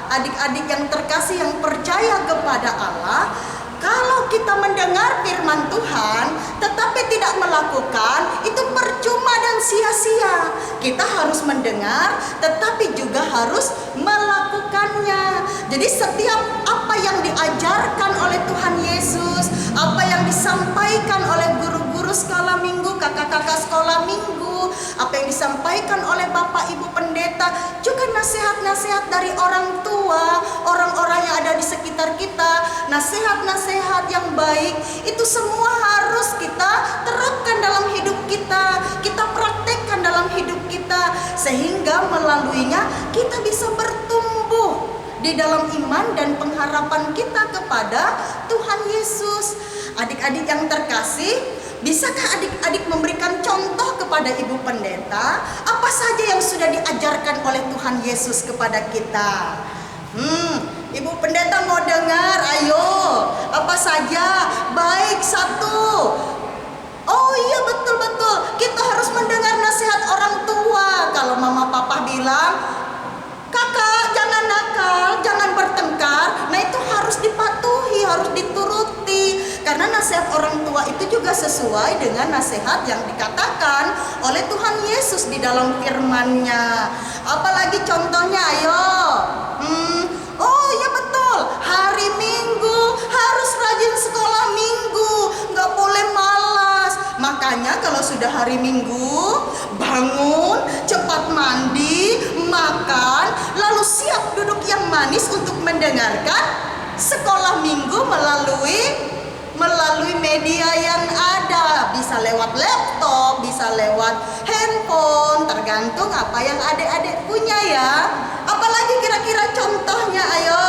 [SPEAKER 6] adik-adik yang terkasih yang percaya kepada Allah, kalau kita mendengar firman Tuhan tetapi tidak melakukan, itu percuma dan sia-sia. Kita harus mendengar tetapi juga harus melakukannya. Jadi setiap apa yang diajarkan oleh Tuhan Yesus, apa yang disampaikan oleh guru-guru sekolah minggu, kakak-kakak sekolah minggu, apa yang disampaikan oleh Bapak Ibu pendeta, juga nasihat-nasihat dari orang tua, orang-orang yang ada di sekitar kita, nasihat-nasihat yang baik, itu semua harus kita terapkan dalam hidup kita, kita praktekkan dalam hidup kita, sehingga melaluinya kita bisa bertumbuh di dalam iman dan pengharapan kita kepada Tuhan Yesus. Adik-adik yang terkasih, bisakah adik-adik memberikan contoh kepada Ibu Pendeta apa saja yang sudah diajarkan oleh Tuhan Yesus kepada kita? Ibu Pendeta mau dengar, ayo. Apa saja? Baik, satu. Oh iya, betul-betul. Kita harus mendengar nasihat orang tua. Kalau mama papa bilang, kakak jangan nakal, jangan bertengkar, nah itu harus dipatuhi, harus dituruti. Karena nasihat orang tua itu juga sesuai dengan nasihat yang dikatakan oleh Tuhan Yesus di dalam firman-Nya. Apalagi contohnya, ayo. Oh iya betul, hari Minggu harus rajin sekolah Minggu, nggak boleh malas. Makanya kalau sudah hari Minggu, bangun, cepat mandi, makan, lalu siap duduk yang manis untuk mendengarkan sekolah Minggu melalui media yang ada. Bisa lewat laptop, bisa lewat handphone, tergantung apa yang adik-adik punya ya. Apalagi kira-kira contohnya, ayo.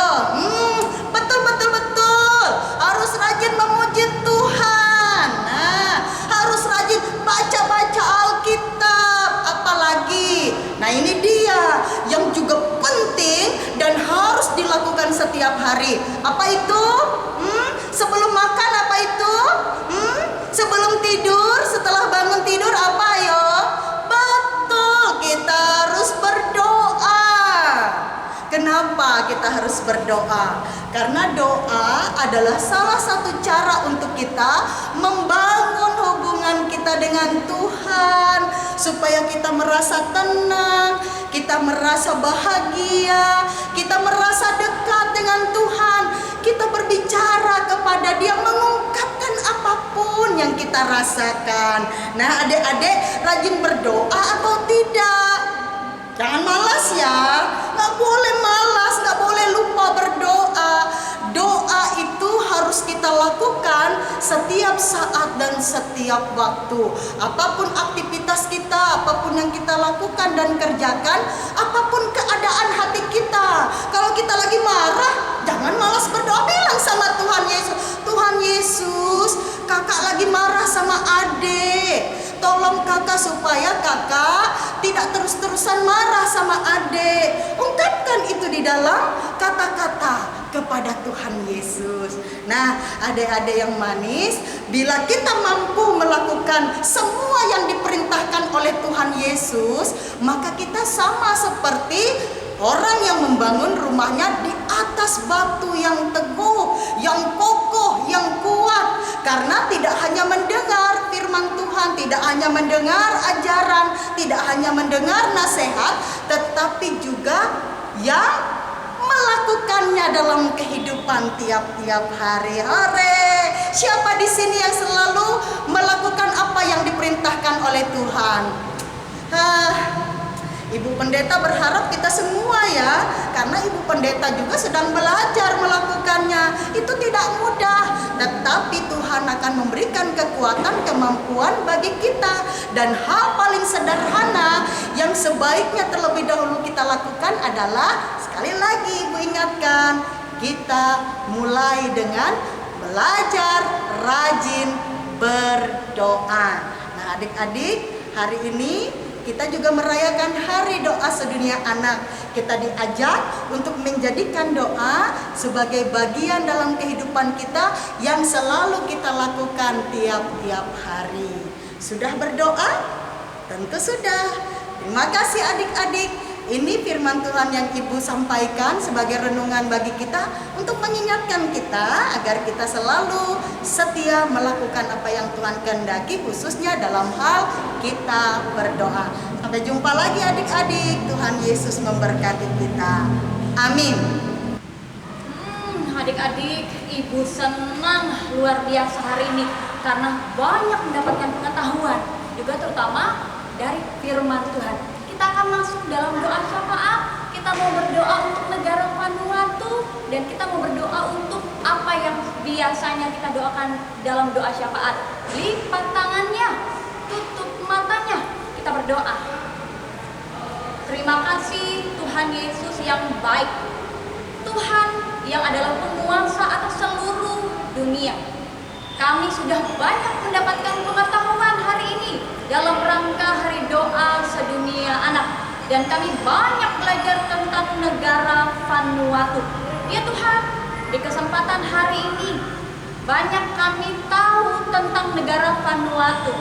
[SPEAKER 6] Betul. Harus rajin memuji Tuhan. Nah, harus rajin baca-baca Alkitab. Apalagi, nah ini dia yang juga penting dan harus dilakukan setiap hari. Apa itu? Sebelum makan apa itu? Sebelum tidur, setelah bangun tidur apa ayo? Betul, kita harus berdoa. Kenapa kita harus berdoa? Karena doa adalah salah satu cara untuk kita membangun hubungan kita dengan Tuhan, supaya kita merasa tenang, kita merasa bahagia, kita merasa dekat dengan Tuhan. Kita berbicara kepada Dia, mengungkapkan apapun yang kita rasakan. Nah, adik-adik rajin berdoa atau tidak? Jangan malas ya, nggak boleh malas, nggak boleh lupa berdoa. Doa itu harus kita lakukan setiap saat dan setiap waktu. Apapun aktivitas kita, apapun yang kita lakukan dan kerjakan, apapun keadaan hati kita. Kalau kita lagi marah, jangan malas berdoa, bilang sama Tuhan Yesus, Tuhan Yesus, kakak lagi marah sama adik. Tolong kakak supaya kakak tidak terus-terusan marah sama adik. Ungkapkan itu di dalam kata-kata kepada Tuhan Yesus. Nah, adik-adik yang manis, bila kita mampu melakukan semua yang diperintahkan oleh Tuhan Yesus, maka kita sama seperti orang yang membangun rumahnya di atas batu yang teguh, yang kokoh, yang kuat. Karena tidak hanya mendengar firman Tuhan, tidak hanya mendengar ajaran, tidak hanya mendengar nasihat, tetapi juga yang melakukannya dalam kehidupan tiap-tiap hari. Hore! Siapa di sini yang selalu melakukan apa yang diperintahkan oleh Tuhan? Ibu Pendeta berharap kita semua ya, karena Ibu Pendeta juga sedang belajar melakukannya. Itu tidak mudah, tetapi Tuhan akan memberikan kekuatan, kemampuan bagi kita. Dan hal paling sederhana yang sebaiknya terlebih dahulu kita lakukan adalah, sekali lagi Ibu ingatkan, kita mulai dengan belajar rajin berdoa. Nah, adik-adik, hari ini kita juga merayakan Hari Doa Sedunia Anak. Kita diajak untuk menjadikan doa sebagai bagian dalam kehidupan kita yang selalu kita lakukan tiap-tiap hari. Sudah berdoa? Tentu sudah. Terima kasih adik-adik. Ini firman Tuhan yang Ibu sampaikan sebagai renungan bagi kita untuk mengingatkan kita agar kita selalu setia melakukan apa yang Tuhan kehendaki, khususnya dalam hal kita berdoa. Sampai jumpa lagi adik-adik. Tuhan Yesus memberkati kita. Amin.
[SPEAKER 2] Adik-adik, Ibu senang luar biasa hari ini karena banyak mendapatkan pengetahuan, juga terutama dari firman Tuhan. Kita akan masuk dalam doa syafaat. Kita mau berdoa untuk negara Vanuatu, dan kita mau berdoa untuk apa yang biasanya kita doakan dalam doa syafaat. Lipat tangannya, tutup matanya, kita berdoa. Terima kasih Tuhan Yesus yang baik, Tuhan yang adalah penguasa atas seluruh dunia. Kami sudah banyak mendapatkan pengetahuan hari ini dalam rangka Hari Doa Sedunia Anak, dan kami banyak belajar tentang negara Vanuatu. Ya Tuhan, di kesempatan hari ini banyak kami tahu tentang negara Vanuatu.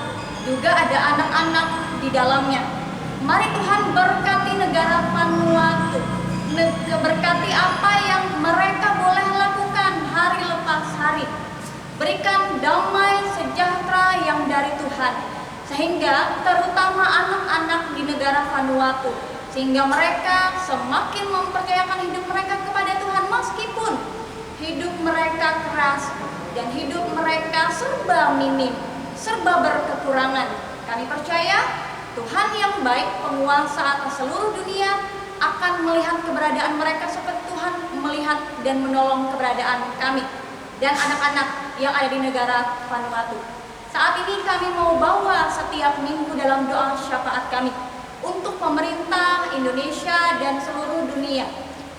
[SPEAKER 2] Juga ada anak-anak di dalamnya. Mari Tuhan berkati negara Vanuatu, berkati apa yang mereka boleh lakukan hari lepas hari. Berikan damai sejahtera yang dari Tuhan, sehingga terutama anak-anak di negara Vanuatu, sehingga mereka semakin mempercayakan hidup mereka kepada Tuhan meskipun hidup mereka keras dan hidup mereka serba minim, serba berkekurangan. Kami percaya Tuhan yang baik, penguasa atas seluruh dunia, akan melihat keberadaan mereka seperti Tuhan melihat dan menolong keberadaan kami dan anak-anak yang ada di negara Vanuatu. Saat ini kami mau bawa setiap minggu dalam doa syafaat kami untuk pemerintah Indonesia dan seluruh dunia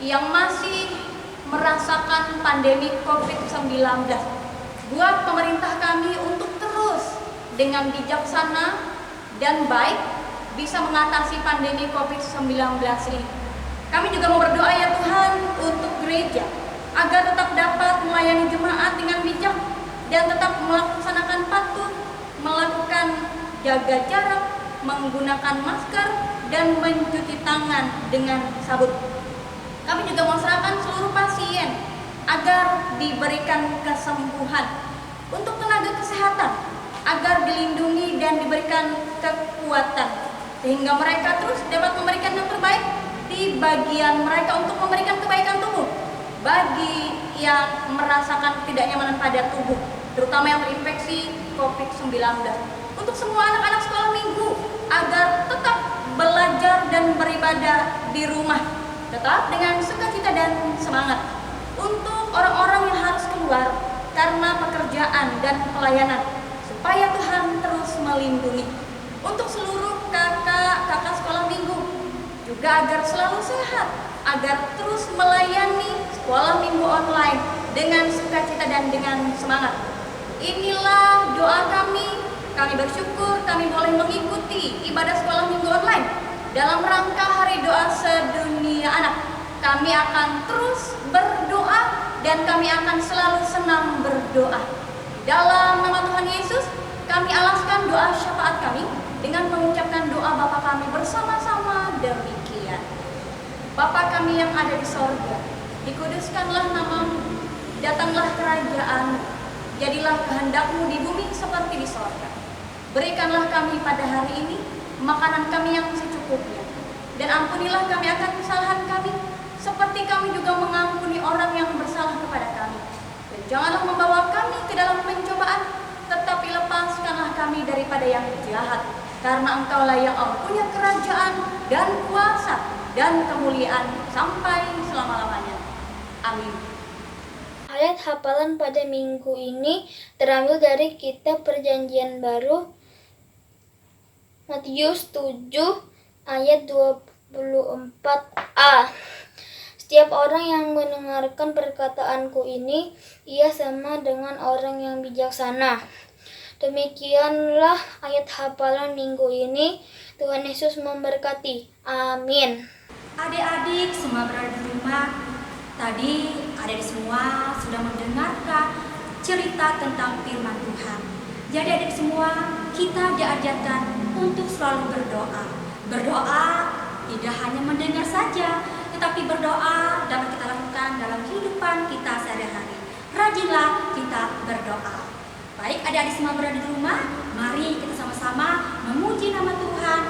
[SPEAKER 2] yang masih merasakan pandemi COVID-19. Buat pemerintah kami untuk terus dengan bijaksana dan baik bisa mengatasi pandemi COVID-19 ini. Kami juga mau berdoa ya Tuhan untuk gereja agar tetap dapat melayani jemaat dengan bijak dan tetap melaksanakan patuh, melakukan jaga jarak, menggunakan masker, dan mencuci tangan dengan sabun. Kami juga mau serahkan seluruh pasien agar diberikan kesembuhan, untuk tenaga kesehatan agar dilindungi dan diberikan kekuatan, sehingga mereka terus dapat memberikan yang terbaik di bagian mereka untuk memberikan kebaikan tubuh bagi yang merasakan tidak nyamanan pada tubuh, terutama yang terinfeksi COVID-19. Untuk semua anak-anak sekolah minggu agar tetap belajar dan beribadah di rumah, tetap dengan sukacita dan semangat. Untuk orang-orang yang harus keluar karena pekerjaan dan pelayanan, supaya Tuhan terus melindungi. Untuk seluruh kakak-kakak sekolah minggu juga agar selalu sehat, agar terus melayani sekolah minggu online dengan sukacita dan dengan semangat. Inilah doa kami. Kami bersyukur kami boleh mengikuti ibadah sekolah minggu online dalam rangka Hari Doa Sedunia Anak. Kami akan terus berdoa dan kami akan selalu senang berdoa. Dalam nama Tuhan Yesus, kami alaskan doa syafaat kami dengan mengucapkan doa Bapa kami bersama-sama demikian. Bapa kami yang ada di sorga, dikuduskanlah namamu, datanglah kerajaan, jadilah kehendak-Mu di bumi seperti di sorga. Berikanlah kami pada hari ini makanan kami yang secukupnya, dan ampunilah kami akan kesalahan kami, seperti kami juga mengampuni orang yang bersalah kepada kami. Dan janganlah membawa kami ke dalam pencobaan, tetapi lepaskanlah kami daripada yang jahat. karena Engkaulah yang punya kerajaan dan kuasa dan kemuliaan sampai selama-lamanya. Amin.
[SPEAKER 5] Ayat hafalan pada minggu ini terambil dari kitab Perjanjian Baru Matius 7 ayat 24a. Setiap orang yang mendengarkan perkataanku ini, ia sama dengan orang yang bijaksana. Demikianlah ayat hafalan minggu ini. Tuhan Yesus memberkati. Amin.
[SPEAKER 2] Adik-adik semua berada di rumah, tadi adik-adik semua sudah mendengarkan cerita tentang firman Tuhan. Jadi adik semua, kita diajarkan untuk selalu berdoa. Berdoa tidak hanya mendengar saja, tetapi berdoa dapat kita lakukan dalam kehidupan kita sehari-hari. Rajinlah kita berdoa. Baik adik-adik semua berada di rumah, mari kita sama-sama memuji nama Tuhan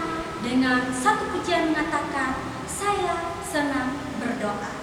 [SPEAKER 2] dengan satu pujian mengatakan, saya senang berdoa.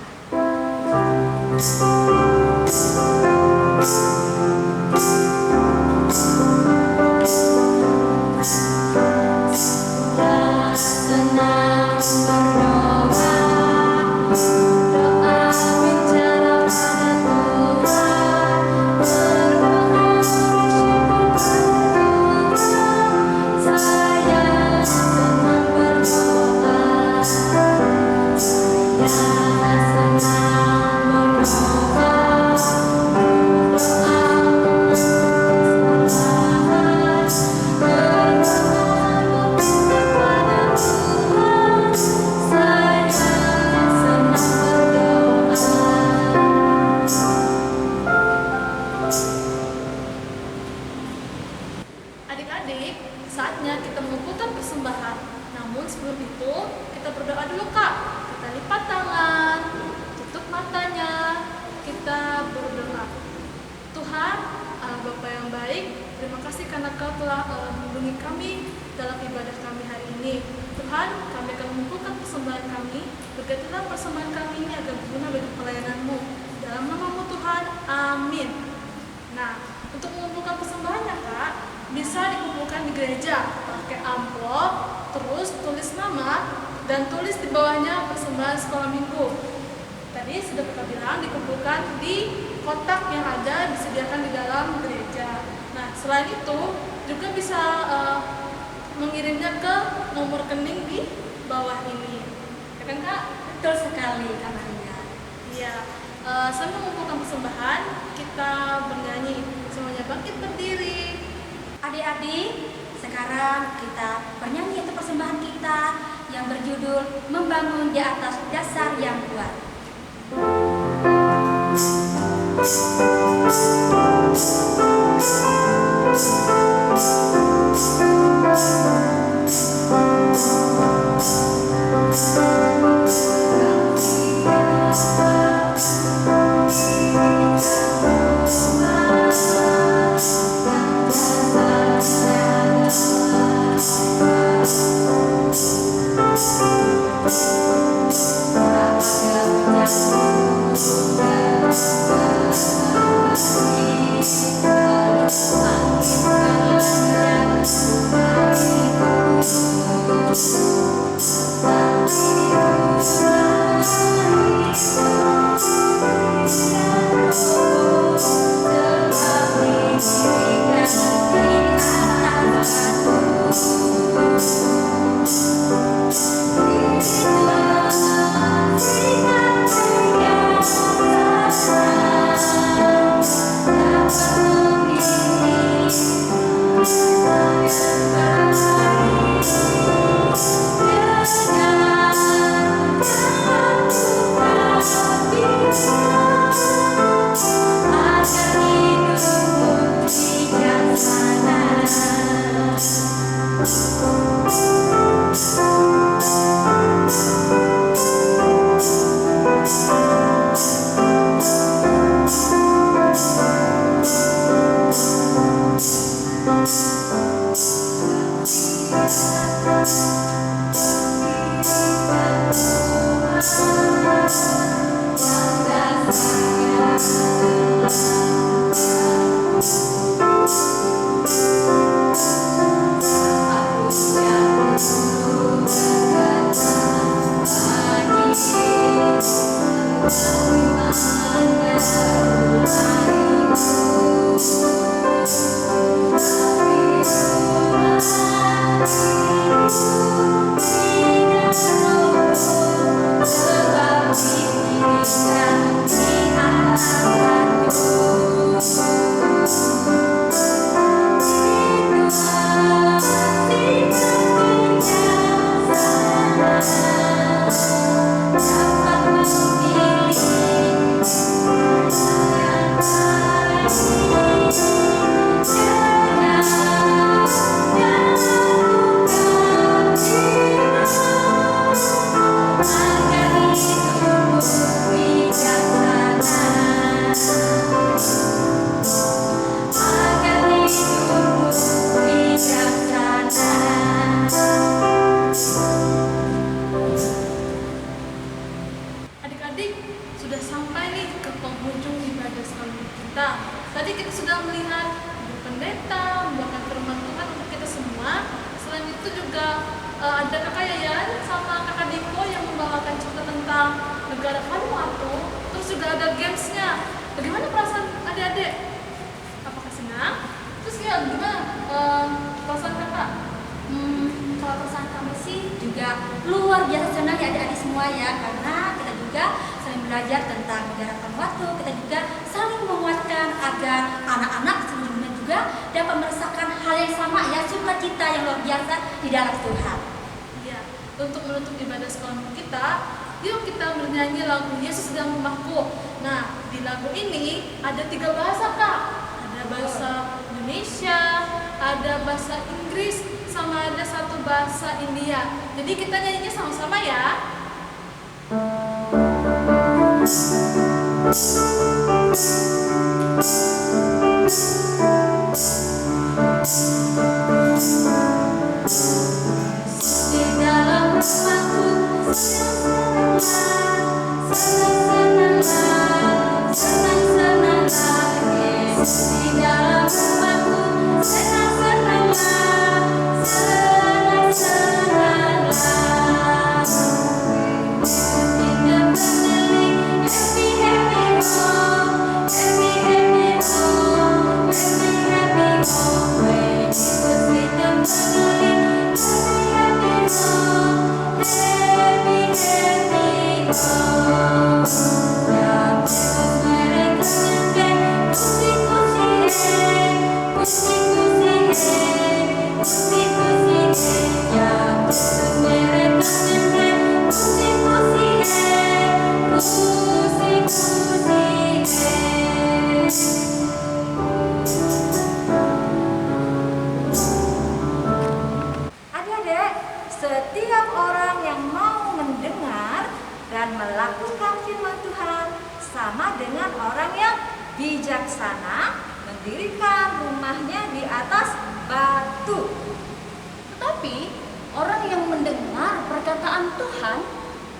[SPEAKER 1] Adik-adik, saatnya kita mengumpulkan persembahan. Namun sebelum itu, kita berdoa dulu Kak. Kita lipat tangan, tutup matanya, kita berdoa. Tuhan, Allah Bapa yang baik, terima kasih karena Kau telah melindungi kami dalam ibadah kami hari ini. Tuhan, kami akan mengumpulkan persembahan kami. Berkatilah persembahan kami ini agar berguna bagi pelayanan-Mu. Dalam nama-Mu Tuhan, amin. Nah, untuk mengumpulkan persembahannya Kak, bisa dikumpulkan di gereja pakai amplop, terus tulis nama dan tulis di bawahnya persembahan sekolah minggu. Tadi sudah kita bilang dikumpulkan di kotak yang ada disediakan di dalam gereja. Nah, selain itu juga bisa mengirimnya ke nomor rekening di bawah ini. Ya kan Kak?
[SPEAKER 2] Betul sekali Kak Maria.
[SPEAKER 1] Iya. Sambil mengumpulkan persembahan, kita bernyanyi. Semuanya bangkit berdiri.
[SPEAKER 2] Adik-adik, sekarang kita bernyanyi untuk persembahan kita yang berjudul Membangun di Atas Dasar yang Kuat.
[SPEAKER 5] Aku
[SPEAKER 1] itu juga ada kakak Yayan sama kakak Diko yang membawakan cerita tentang negara Vanuatu. Terus juga ada gamesnya. Bagaimana perasaan adik-adik? Apakah senang? Terus ya gimana perasaan kakak?
[SPEAKER 2] Kalau perasaan kami sih juga luar biasa senang ya adik-adik semua ya, karena kita juga saling belajar tentang negara Vanuatu. Kita juga saling menguatkan agar anak-anak seluruhnya juga dapat merasakan hal yang sama ya, sukacita yang luar biasa di dalam Tuhan.
[SPEAKER 1] Iya, untuk menutup ibadah sekolah kita, yuk kita bernyanyi lagu Yesus dalam Rumahku. Nah, di lagu ini ada 3 bahasa kak. Ada bahasa Indonesia, ada bahasa Inggris, sama ada 1 bahasa India. Jadi kita nyanyinya sama-sama ya.
[SPEAKER 2] Di dalam rumahku senang-senanglah, Yesus di dalam rumahku Adik-adik, setiap orang yang mau mendengar dan melakukan firman Tuhan sama dengan orang yang bijaksana mendirikan rumahnya di atas batu. Tetapi orang yang mendengar perkataan Tuhan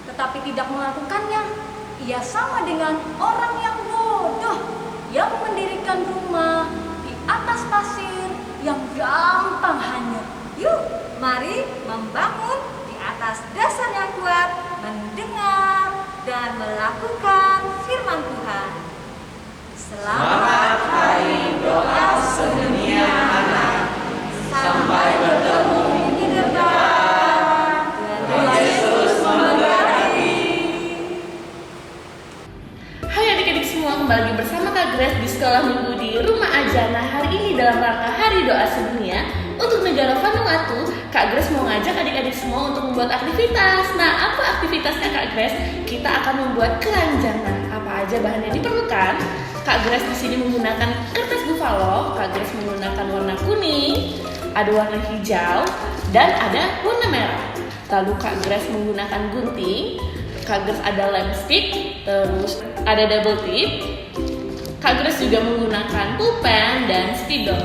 [SPEAKER 2] tetapi tidak melakukannya, ia sama dengan orang yang bodoh yang mendirikan rumah di atas pasir yang gampang hanyut. Yuk, mari membangun di atas dasar yang kuat, mendengar dan melakukan firman Tuhan.
[SPEAKER 3] Selamat Hari Doa Sedunia Anak. Sampai bertemu di depan. Tuhan Yesus memberkati.
[SPEAKER 7] Hai adik-adik semua, kembali lagi bersama Kak Grace di Sekolah Minggu di Rumah Ajana. Hari ini dalam rangka Hari Doa Sedunia untuk negara Vanuatu, Kak Grace mau ngajak adik-adik semua untuk membuat aktivitas. Nah, apa aktivitasnya Kak Grace? Kita akan membuat keranjang. Apa aja bahan yang diperlukan? Kak Grace di sini menggunakan kertas buffalo. Kak Grace menggunakan warna kuning, ada warna hijau, dan ada warna merah. Lalu Kak Grace menggunakan gunting. Kak Grace ada lem stick, terus ada double tip. Kak Grace juga menggunakan pulpen dan spidol.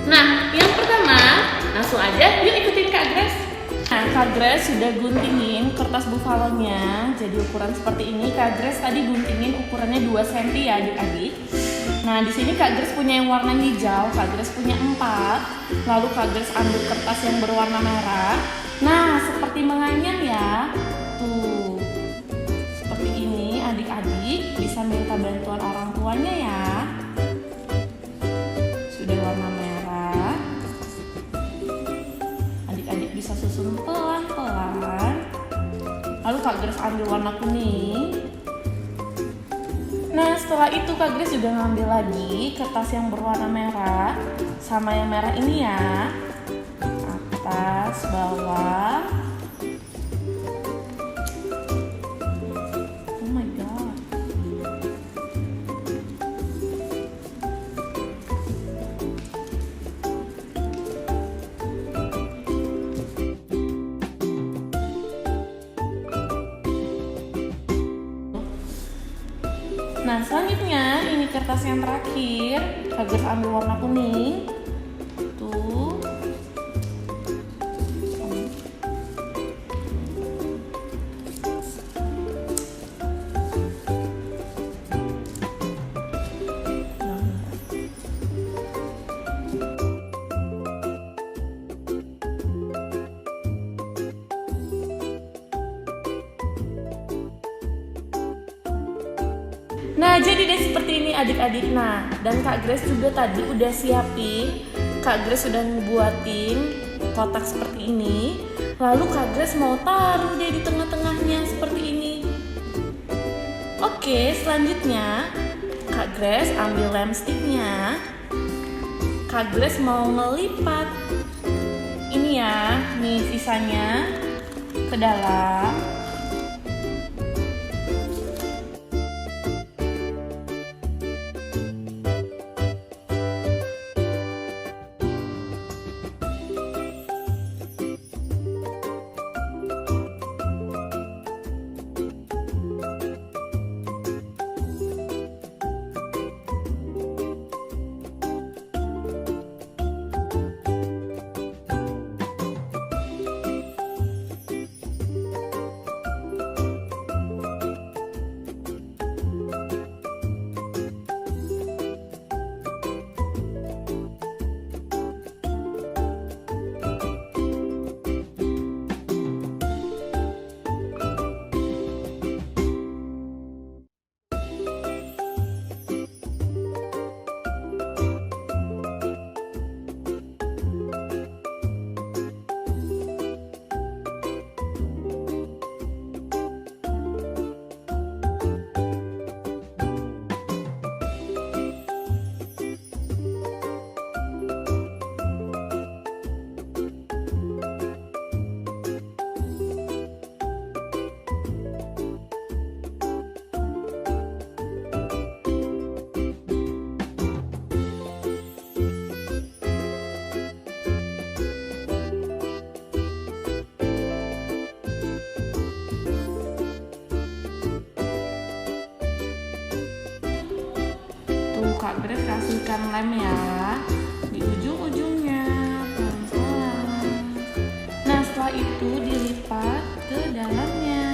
[SPEAKER 7] Nah, yang pertama, langsung aja yuk ikutin Kak Grace. Nah, Kak Grace sudah guntingin kertas buffalo-nya jadi ukuran seperti ini. Kak Grace tadi guntingin ukurannya 2 cm ya adik-adik. Nah, di sini Kak Grace punya yang warna hijau, Kak Grace punya 4. Lalu Kak Grace ambil kertas yang berwarna merah. Nah, seperti menganyam ya. Tuh. Seperti ini adik-adik bisa minta bantuan orang tuanya ya. Sudah warna merah. Adik-adik bisa susun pelan-pelan. Lalu Kak Grace ambil warna kuning. Nah, setelah itu Kak Grace juga ngambil lagi kertas yang berwarna merah sama yang merah ini ya. Atas, bawah. Oh my god. Nah, selanjutnya ini kertas yang terakhir. Kak Grace ambil warna kuning. Tuh. Nah, jadi deh seperti ini adik-adik. Nah, dan Kak Grace juga tadi udah siapin, Kak Grace udah buatin kotak seperti ini. Lalu Kak Grace mau taruh deh di tengah-tengahnya seperti ini. Oke, selanjutnya Kak Grace ambil lem sticknya. Kak Grace mau ngelipat ini ya, nih sisanya ke dalam. Kak Grace kasihkan lem ya di ujung-ujungnya pelan-pelan. Nah, setelah itu dilipat ke dalamnya.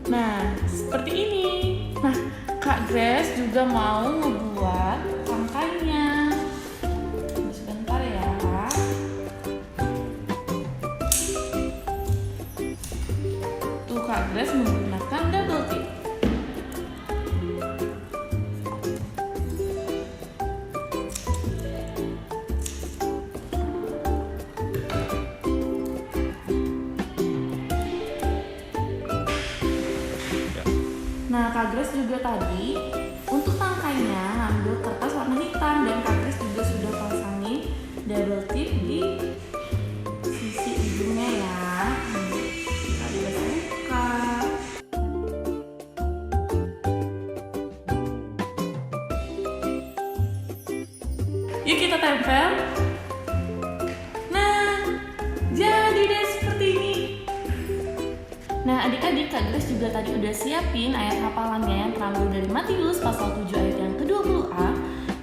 [SPEAKER 7] Nah, seperti ini. Nah, Kak Grace juga mau ngebuat rangkainya. Sebentar ya. Tuh Kak Grace menggunakan double tip. Nah, Kak Grace juga tadi untuk tangkainya ngambil kertas warna hitam dan Kak Grace juga sudah pasangin double tip di sisi ujungnya ya. Kita buka. Yuk kita tempel. Nah, jadi deh seperti ini. Nah, adik-adik, Kak Grace juga tadi udah siapin ayat hafalannya yang terambil dari Matius pasal 7 ayat yang ke-20a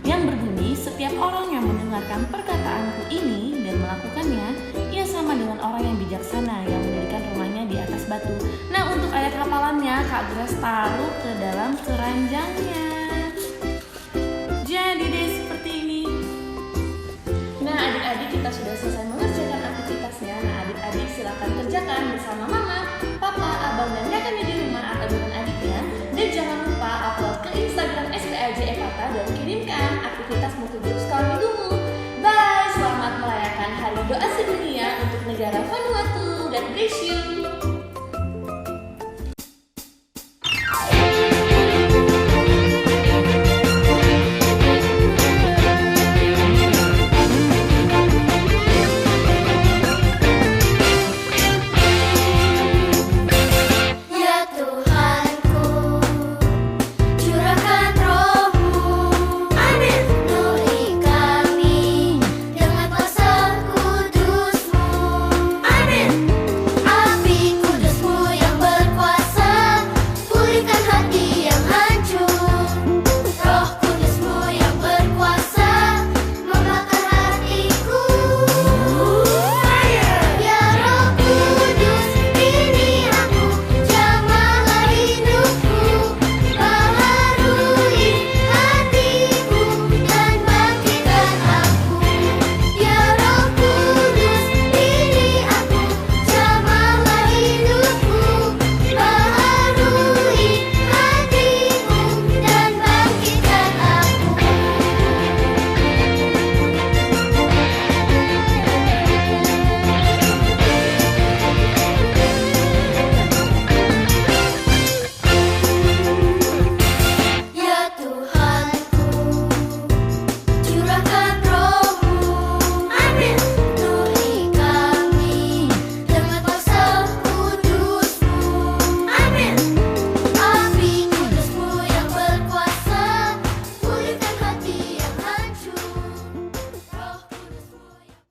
[SPEAKER 7] yang berbunyi, setiap orang yang mendengarkan perkataanku ini dan melakukannya, ia sama dengan orang yang bijaksana yang mendirikan rumahnya di atas batu. Nah, untuk ayat hafalannya Kak Grace taruh ke dalam keranjangnya. Jadi deh seperti ini. Nah, adik-adik, kita sudah selesai mengerjakan aktivitasnya. Nah, adik-adik silakan kerjakan bersama mama, papa, abang, dan kakaknya di rumah atau dengan adiknya. Dan jangan lupa upload ke Instagram SPAJ Epata dan kirimkan aktivitasmu ke grup sekolah minggumu. Bye, selamat merayakan Hari Doa Sedunia untuk negara Vanuatu. God bless you.